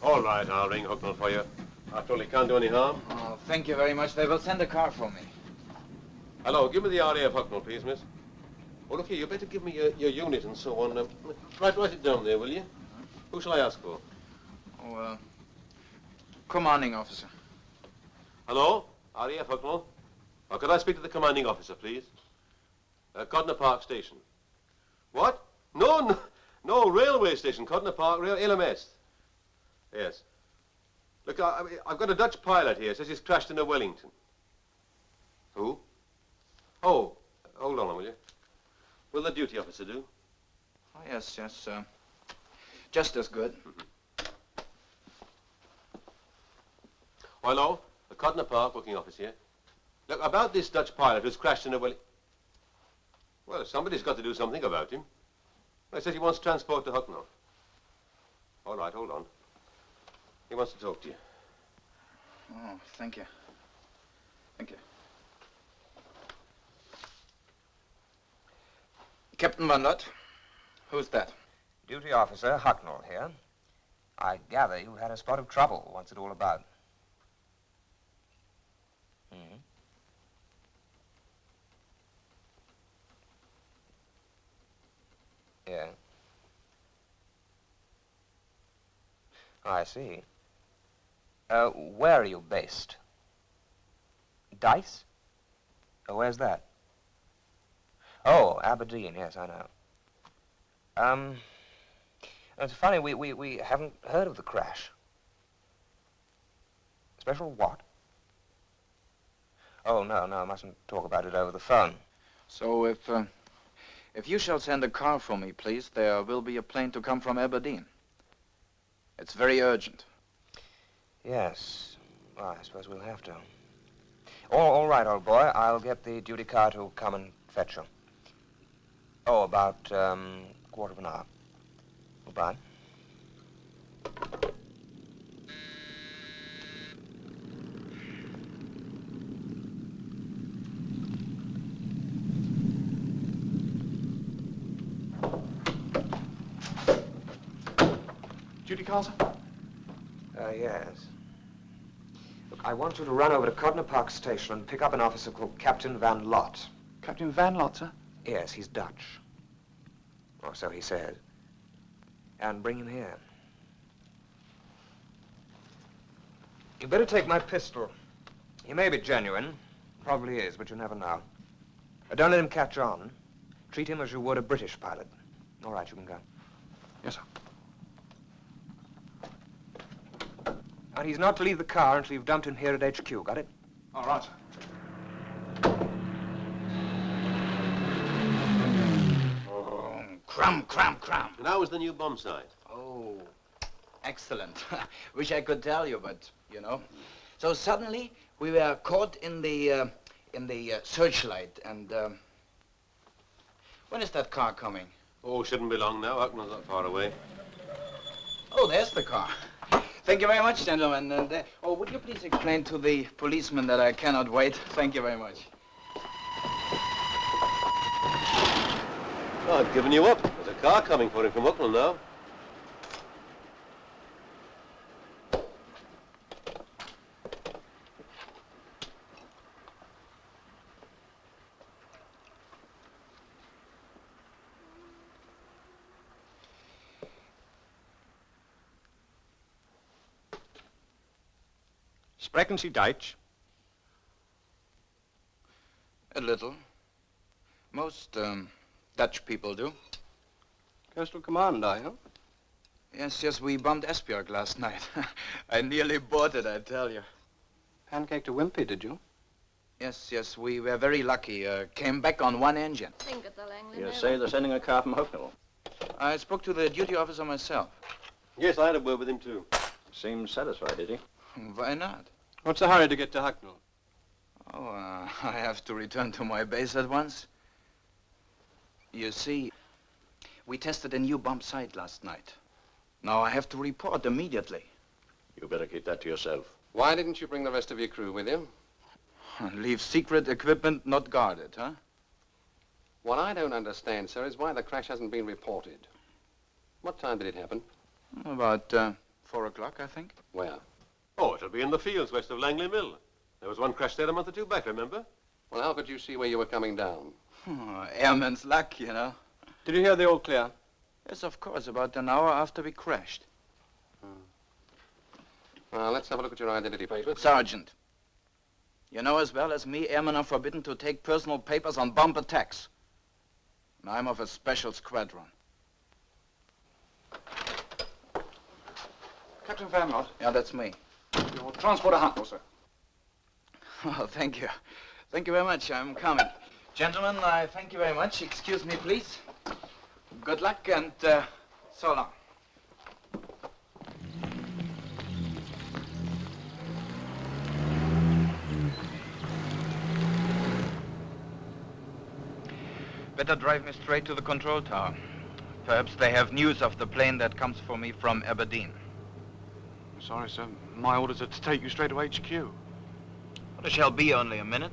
All right, I'll ring Hucknall for you. After all, he can't do any harm. Oh, thank you very much. They will send a car for me. Hello, give me the RAF Hucknall, please, miss. Oh, look here, you better give me your unit and so on. Write it down there, will you? Who shall I ask for? Oh, commanding officer. Hello, RAF Hucknall. Oh, could I speak to the commanding officer, please? Codner Park Station. What? No, railway station, Codner Park, LMS. Yes. Look, I've got a Dutch pilot here, says he's crashed in a Wellington. Who? Oh, hold on, will you? Will the duty officer do? Oh, yes, just as good. Hello, the Codner Park booking office here. Look, about this Dutch pilot who's crashed in a Wellington. Well, somebody's got to do something about him. He says he wants transport to Hucknall. All right, hold on. He wants to talk to you. Oh, thank you. Thank you. Captain Van Lot, who's that? Duty officer Hucknall here. I gather you had a spot of trouble. What's it all about? Yeah. I see. Where are you based? Dice? Where's that? Oh, Aberdeen, yes, I know. It's funny, we haven't heard of the crash. Special what? Oh, no, I mustn't talk about it over the phone. So if you shall send a car for me, please, there will be a plane to come from Aberdeen. It's very urgent. Yes. Well, I suppose we'll have to. All right, old boy. I'll get the duty car to come and fetch you. Oh, about quarter of an hour. Goodbye. Duty car, sir? Yes. Look, I want you to run over to Codner Park Station and pick up an officer called Captain Van Lot. Captain Van Lot, sir? Yes, he's Dutch. Or so he says. And bring him here. You better take my pistol. He may be genuine. Probably is, but you never know. Don't let him catch on. Treat him as you would a British pilot. All right, you can go. Yes, sir. And he's not to leave the car until you've dumped him here at HQ. Got it? All right, sir. Cram. And how was the new bomb sight? Oh, excellent. Wish I could tell you, but, you know. So suddenly, we were caught in the searchlight, and, when is that car coming? Oh, shouldn't be long now. Hucknall's not far away. Oh, there's the car. Thank you very much, gentlemen. And, would you please explain to the policeman that I cannot wait? Thank you very much. Oh, I've given you up. There's a car coming for him from Hucknall now. Sprechen Sie Deutsch? A little. Most, Dutch people do. Coastal Command, are you? Yes, we bombed Esbjerg last night. I nearly bought it, I tell you. Pancaked a wimpy, did you? Yes, we were very lucky. Came back on one engine. You say they're sending a car from Hucknall? I spoke to the duty officer myself. Yes, I had a word with him, too. Seems satisfied, did he? Why not? What's the hurry to get to Hucknall? Oh, I have to return to my base at once. You see, we tested a new bomb sight last night. Now I have to report immediately. You better keep that to yourself. Why didn't you bring the rest of your crew with you? Leave secret equipment not guarded, huh? What I don't understand, sir, is why the crash hasn't been reported. What time did it happen? About 4 o'clock, I think. Where? Oh, it'll be in the fields west of Langley Mill. There was one crash there a month or two back, remember? Well, how could you see where you were coming down? Airman's luck, you know. Did you hear the all clear? Yes, of course, about an hour after we crashed. Well, let's have a look at your identity papers. Sergeant, you know as well as me, airmen are forbidden to take personal papers on bomb attacks. And I'm of a special squadron. Captain Van Lot? Yeah, that's me. Your transporter Hucknall, sir. Oh, thank you. Thank you very much. I'm coming. Gentlemen, I thank you very much. Excuse me, please. Good luck and so long. Better drive me straight to the control tower. Perhaps they have news of the plane that comes for me from Aberdeen. Sorry, sir. My orders are to take you straight to HQ. Well, it shall be only a minute.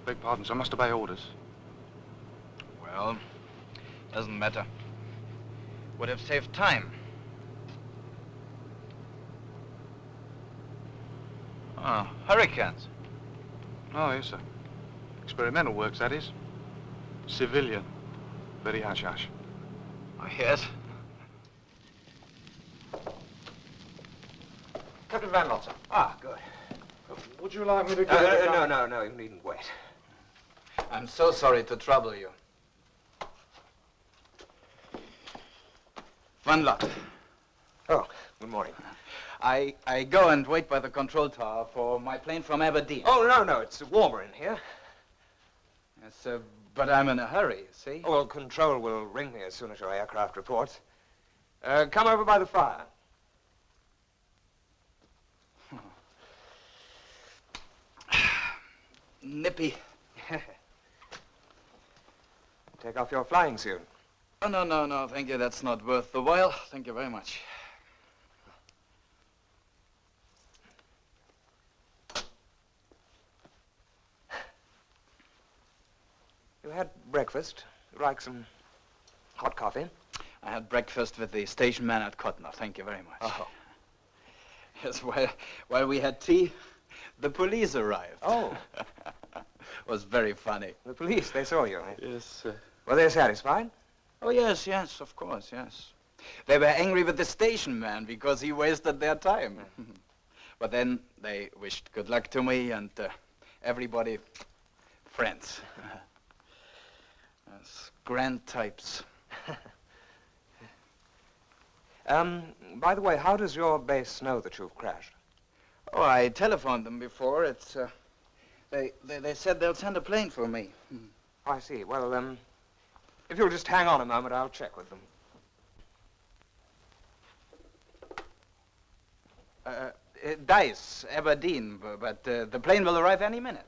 Beg pardon, sir. I must obey orders. Well, doesn't matter. Would have saved time. Ah, hurricanes. Oh, yes, sir. Experimental works, that is. Civilian. Very hush-hush. Oh, yes. Captain Van Lot, sir. Ah, good. Would you like me to No, you needn't wait. I'm so sorry to trouble you. One lot. Oh, good morning. I go and wait by the control tower for my plane from Aberdeen. Oh, no, it's warmer in here. Yes, but I'm in a hurry, you see? Oh, well, control will ring me as soon as your aircraft reports. Come over by the fire. Nippy. Take off your flying suit. Oh, no, thank you. That's not worth the while. Thank you very much. You had breakfast. You'd like some hot coffee? I had breakfast with the station man at Cotner. Thank you very much. Oh. Yes, while we had tea, the police arrived. Oh. It was very funny. The police, they saw you. Yes. Were they satisfied? Oh, yes, of course, yes. They were angry with the station man because he wasted their time. But then they wished good luck to me and everybody, friends. Yes, grand types. By the way, how does your base know that you've crashed? Oh, I telephoned them before. It's, they said they'll send a plane for me. Oh, I see. Well, if you'll just hang on a moment, I'll check with them. Dice, Aberdeen, but the plane will arrive any minute.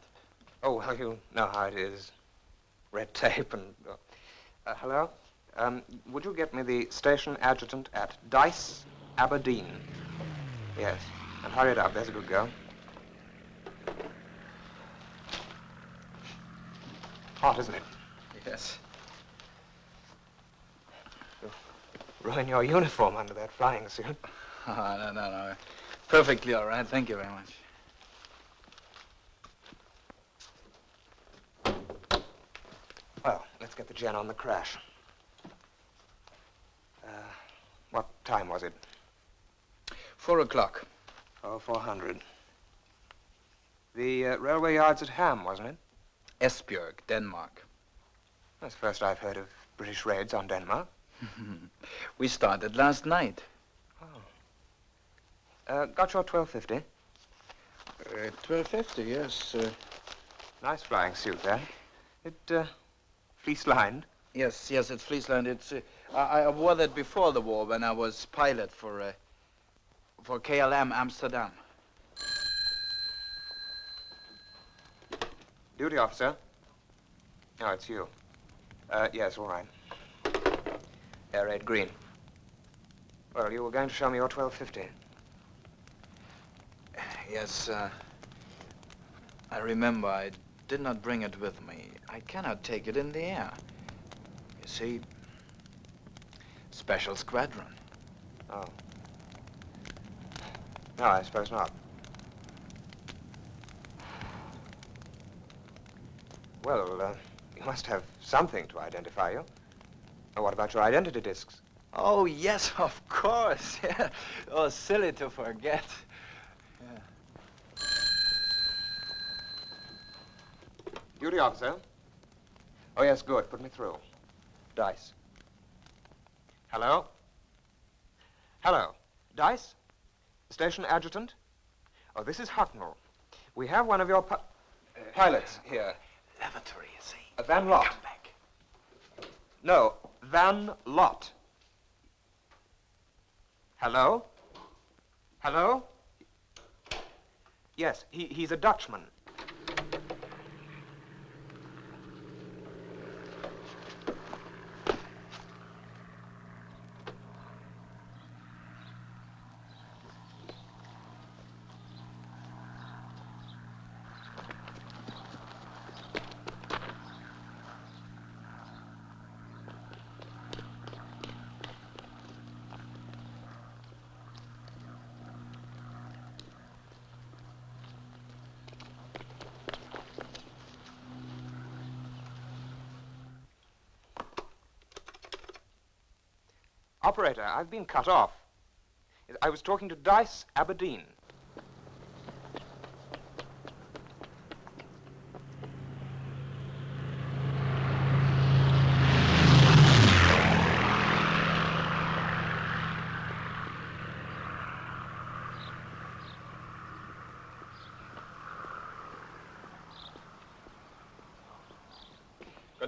Oh, well, you know how it is. Red tape and... hello? Would you get me the station adjutant at Dice, Aberdeen? Yes. And hurry it up. There's a good girl. Hot, isn't it? Yes. You'll ruin your uniform under that flying suit. Oh, no. Perfectly all right. Thank you very much. Well, let's get the gen on the crash. What time was it? 4 o'clock. Oh, 400. The railway yard's at Ham, wasn't it? Esbjerg, Denmark. That's the first I've heard of British raids on Denmark. We started last night. Got your 1250? 1250, yes. Nice flying suit there. It, fleece-lined? Yes, it's fleece-lined. It's, I wore that before the war when I was pilot for KLM Amsterdam. Duty officer? Oh, it's you. Yes, all right. Air raid green. Well, you were going to show me your 1250. Yes, I remember I did not bring it with me. I cannot take it in the air. You see, special squadron. Oh. No, I suppose not. Well, you must have something to identify you. Well, what about your identity discs? Oh, yes, of course. Yeah. Oh, silly to forget. Yeah. Duty officer? Oh, yes, good. Put me through. Dice. Hello? Hello. Dice? Station adjutant? Oh, this is Hucknall. We have one of your pilots here. Lavatory, you see. Van Lot. Come back. No, Van Lot. Hello? Hello? Yes, he's a Dutchman. Operator, I've been cut off. I was talking to Dice, Aberdeen.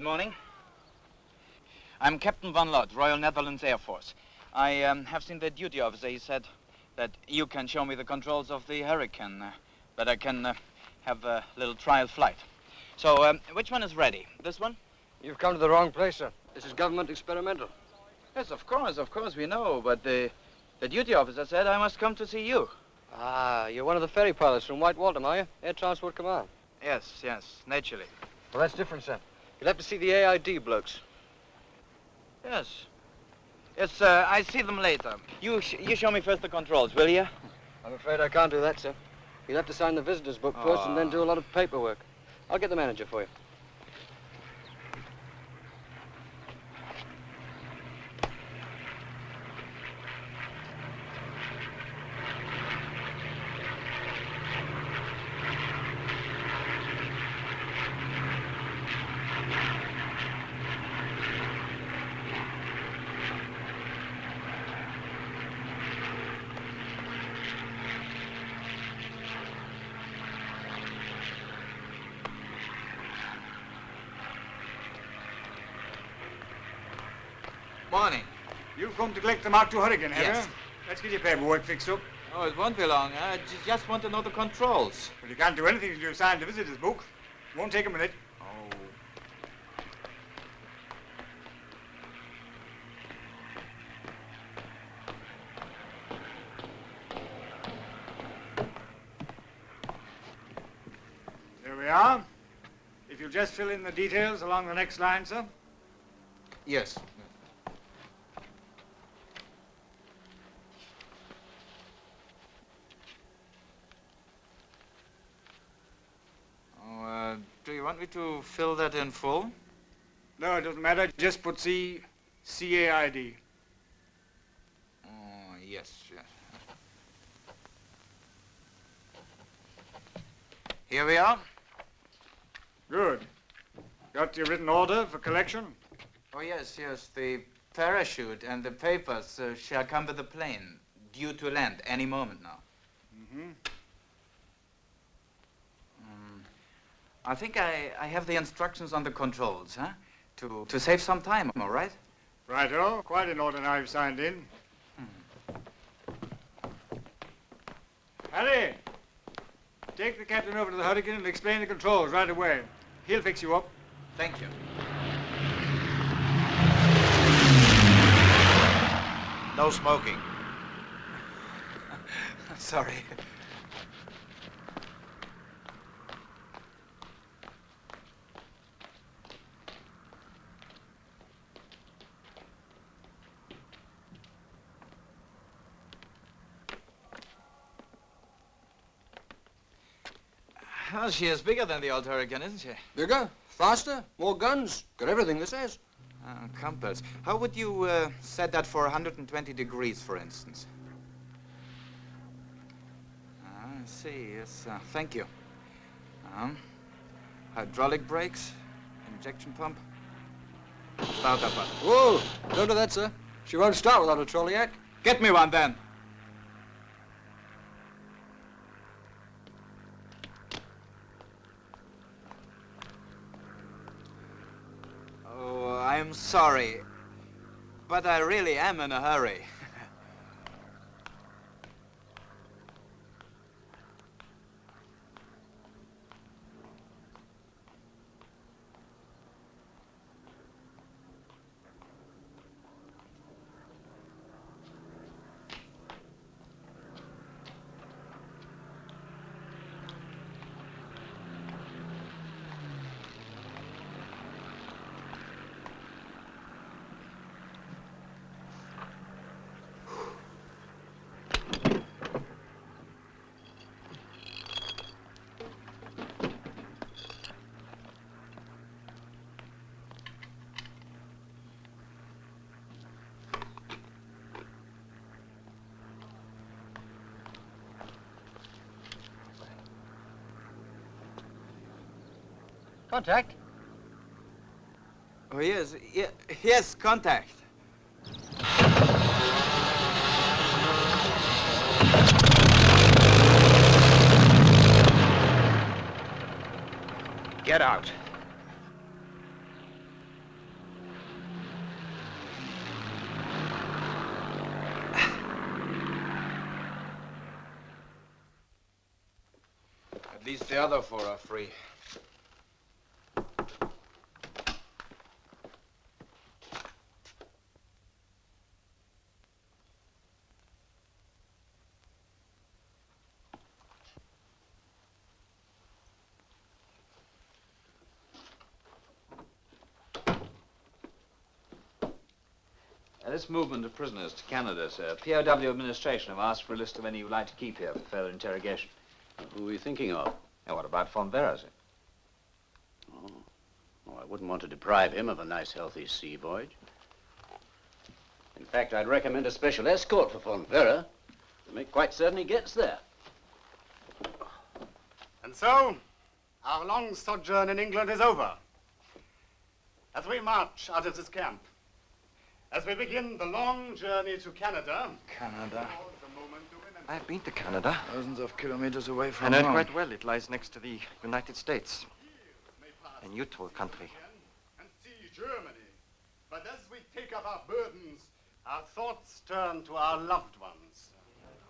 Good morning. I'm Captain Van Lott, Royal Netherlands Air Force. I have seen the duty officer. He said that you can show me the controls of the Hurricane, that I can have a little trial flight. So, which one is ready? This one? You've come to the wrong place, sir. This is government experimental. Yes, of course, we know. But the duty officer said I must come to see you. Ah, you're one of the ferry pilots from White Waltham, are you? Air Transport Command. Yes, naturally. Well, that's different, sir. You'll have to see the AID blokes. Yes. Yes, I see them later. You show me first the controls, will you? I'm afraid I can't do that, sir. You'll have to sign the visitor's book first and then do a lot of paperwork. I'll get the manager for you. Morning. You've come to collect the Mark II Hurricane, have Yes. you? Let's get your paperwork fixed up. Oh, it won't be long. I just want to know the controls. Well, you can't do anything until you've signed the visitor's book. Won't take a minute. Oh. There we are. If you'll just fill in the details along the next line, sir. Yes. Oh, do you want me to fill that in full? No, it doesn't matter. Just put CAID. Oh, yes. Here we are. Good. Got your written order for collection? Oh, yes. The parachute and the papers shall come with the plane, due to land any moment now. Mm-hmm. I think I have the instructions on the controls, huh? To save some time, all right? Righto. Quite an order now you've signed in. Harry, take the captain over to the Hurricane and explain the controls right away. He'll fix you up. Thank you. No smoking. Sorry. Well, she is bigger than the old Hurricane, isn't she? Bigger, faster, more guns. Got everything, this is. Compass. How would you set that for 120 degrees, for instance? I see, yes. Thank you. Hydraulic brakes, injection pump, startup button. Whoa, don't do that, sir. She won't start without a trolleyac. Get me one, then. Oh, I'm sorry, but I really am in a hurry. Contact. Oh, yes. Yes, contact. Get out. least the other 4 are free. This movement of prisoners to Canada, sir. POW administration have asked for a list of any you'd like to keep here for further interrogation. Who are you thinking of? Now, what about Von Vera, sir? Oh, I wouldn't want to deprive him of a nice, healthy sea voyage. In fact, I'd recommend a special escort for Von Vera to make quite certain he gets there. And so, our long sojourn in England is over. As we march out of this camp, as we begin the long journey to Canada... Canada. I've been to Canada. Thousands of kilometers away from I know it home. quite well. It lies next to the United States. A neutral country. And see Germany. But as we take up our burdens, our thoughts turn to our loved ones.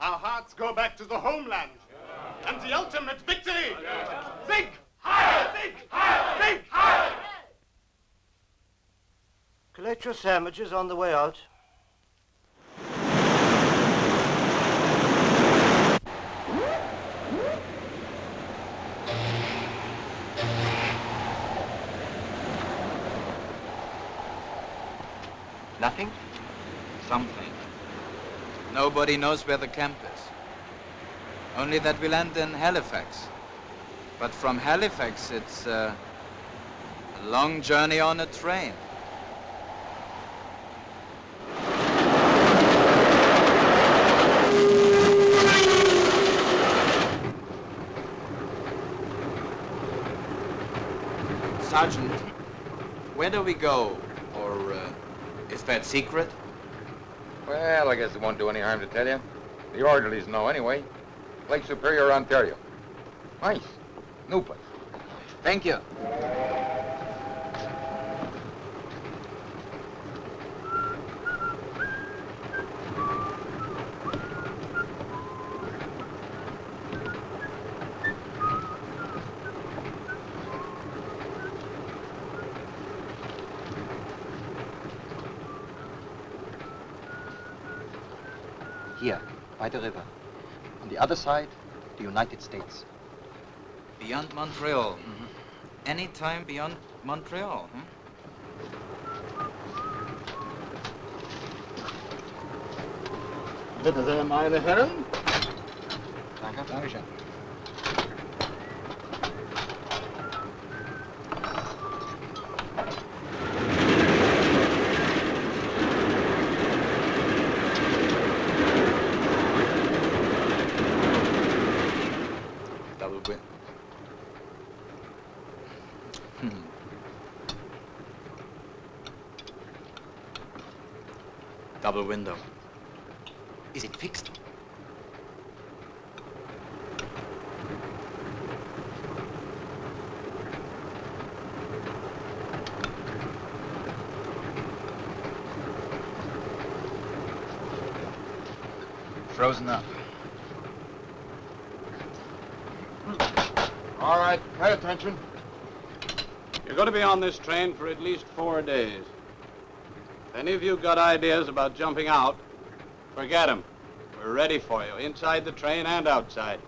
Our hearts go back to the homeland. And the ultimate victory! Think! Higher! Think! Higher! Think! Higher! Collect your sandwiches on the way out. Nothing? Something. Nobody knows where the camp is. Only that we land in Halifax. But from Halifax, it's a long journey on a train. Sergeant, where do we go? Or is that secret? Well, I guess it won't do any harm to tell you. The orderlies know anyway. Lake Superior, Ontario. Nice. New place. Thank you. Here, by the river. On the other side, the United States. Beyond Montreal. Any time beyond Montreal, Bitte sehr, meine Herren. Danke. Dankeschön. Double win. Double window. Is it fixed? Frozen up. All right, pay attention. You're going to be on this train for at least 4 days. If any of you got ideas about jumping out, forget them. We're ready for you, inside the train and outside.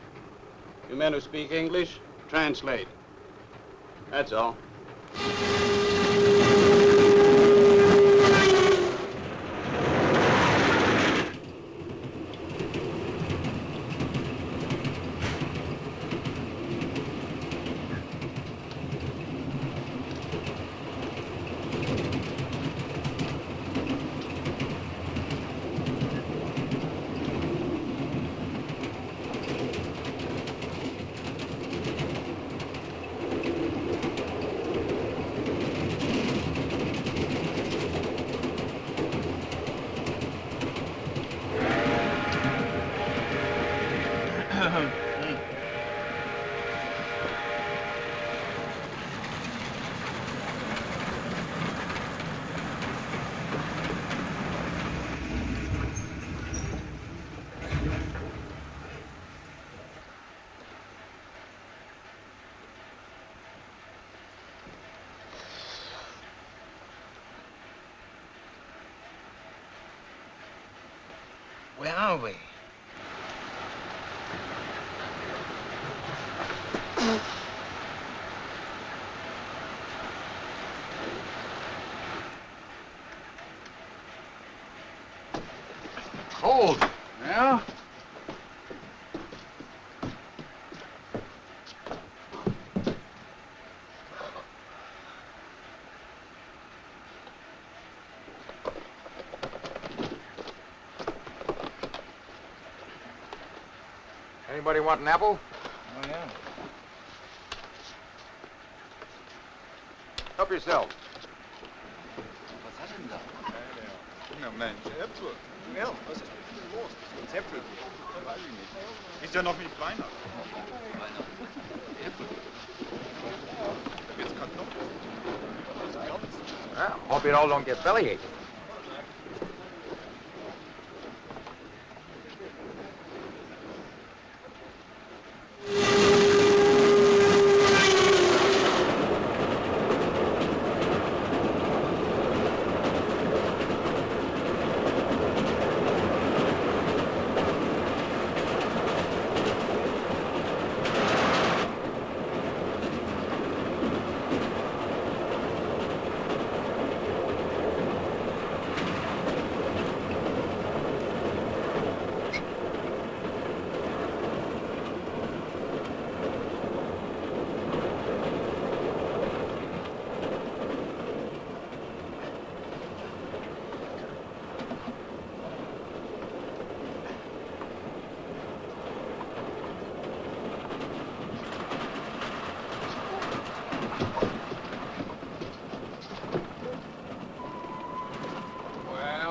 You men who speak English, translate. That's all. Where are we? Cold. Yeah? Anybody want an apple? Oh, yeah. Help yourself. Was hat denn da? Ja, Mensch, Äpfel. Ja, was ist denn los? Das Äpfel. Weiß ich nicht. Ist ja noch nicht Weihnachten. Äpfel. Da gibt's Kartoffeln. Well, hope you all don't get bellyache.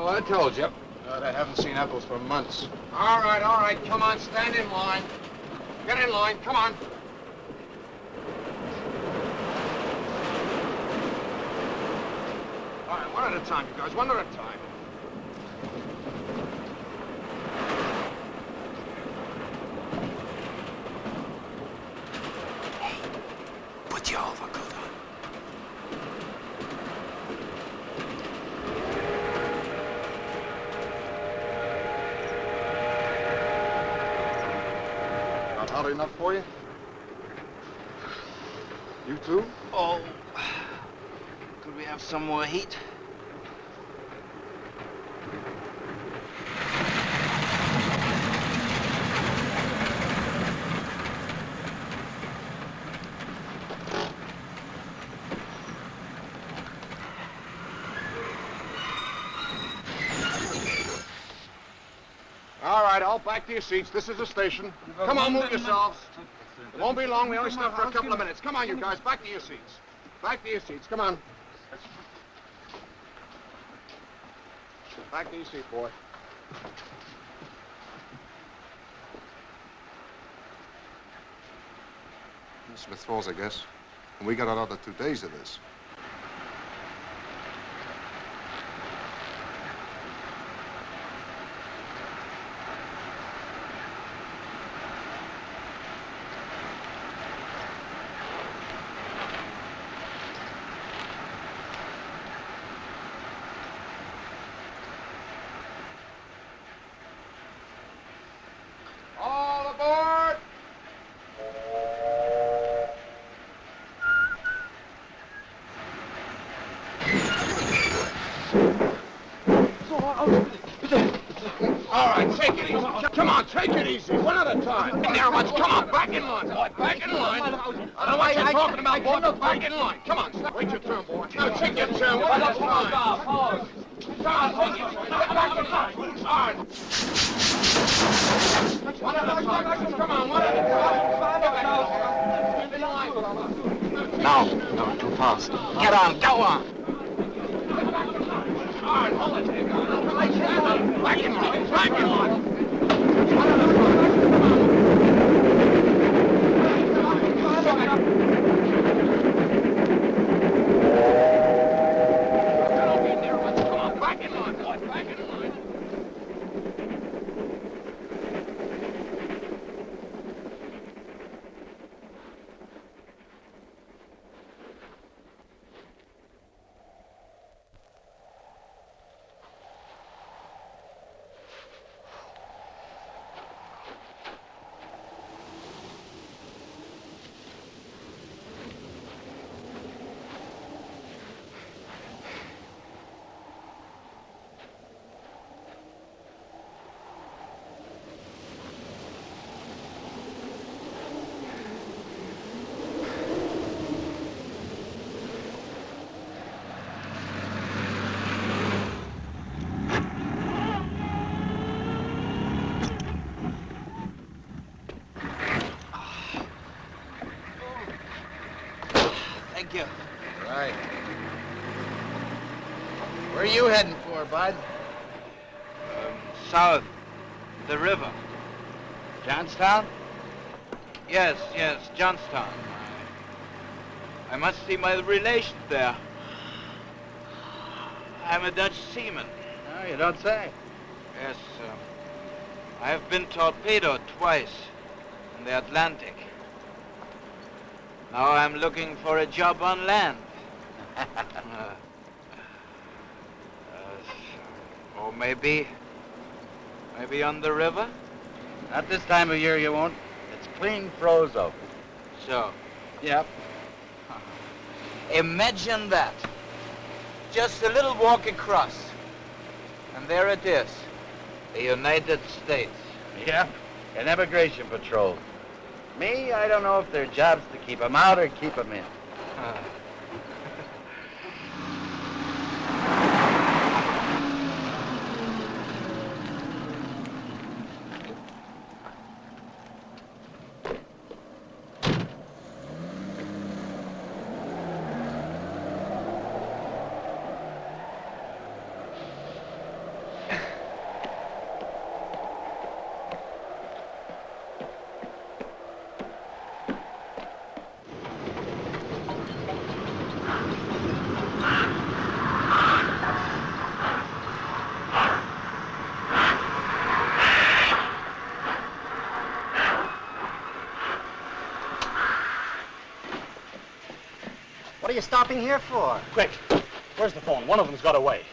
Well, I told you. God, I haven't seen apples for months. All right, come on, stand in line. Get in line, come on. All right, one at a time, you guys, one at a time. Put your overcoat on. Not hot enough for you? You too? Oh, could we have some more heat? All right, all back to your seats. This is the station. Come on, move yourselves. It won't be long. We only stop for a couple of minutes. Come on, you guys. Back to your seats. Back to your seats. Come on. Back to your seat, boy. Smith Falls, I guess. And we got another 2 days of this. All aboard! All right, take it easy. Come on, take it easy. One at a time. There, once. Come on, back in line, boy. Back in line. I don't know what you're talking about, boy, but back in line. Come on, wait your turn, boy. No, take your turn. One at a time. Come on, take it. Back in line. All right. One at a time. Come on, one at a time. No, too fast. Get on, go on. All right, hold it. Back in line, back in line. Come on, back in line, boy, back in line. Where are you heading for, Bud? South, the river. Johnstown? Yes, Johnstown. I must see my relations there. I'm a Dutch seaman. No, you don't say. Yes, I have been torpedoed twice in the Atlantic. Now I'm looking for a job on land. Or maybe on the river? Not this time of year you won't. It's clean froze over. So? Yep. Imagine that. Just a little walk across. And there it is. The United States. Yep. An immigration patrol. Me, I don't know if their job's to keep 'em out or keep 'em in. What are you stopping here for? Quick, where's the phone? One of them's got away.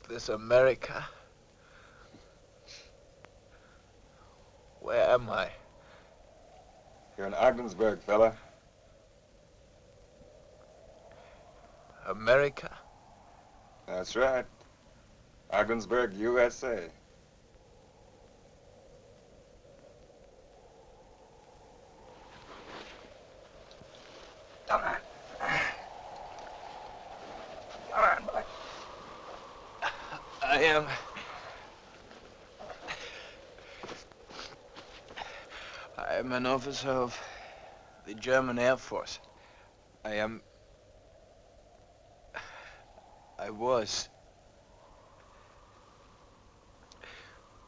this America? Where am I? You're in Ogdensburg, fella. America? That's right. Ogdensburg, USA. Come on. Come on, boy. I am an officer of the German Air Force. I was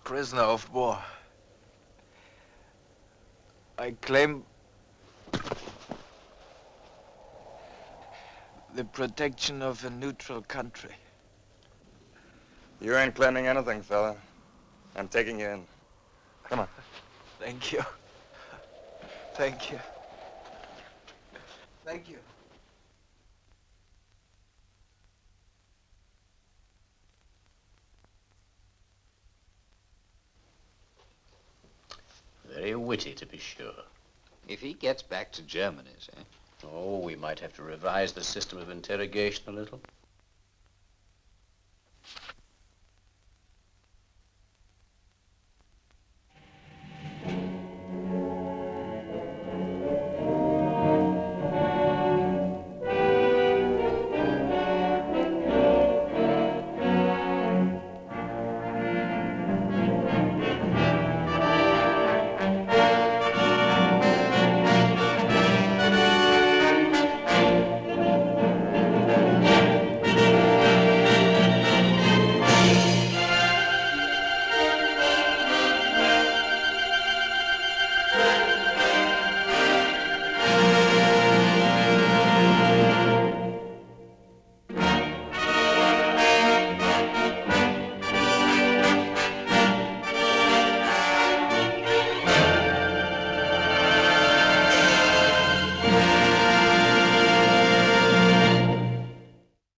prisoner of war. I claim the protection of a neutral country. You ain't claiming anything, fella. I'm taking you in. Come on. Thank you. Thank you. Thank you. Very witty, to be sure. If he gets back to Germany, say. Oh, we might have to revise the system of interrogation a little.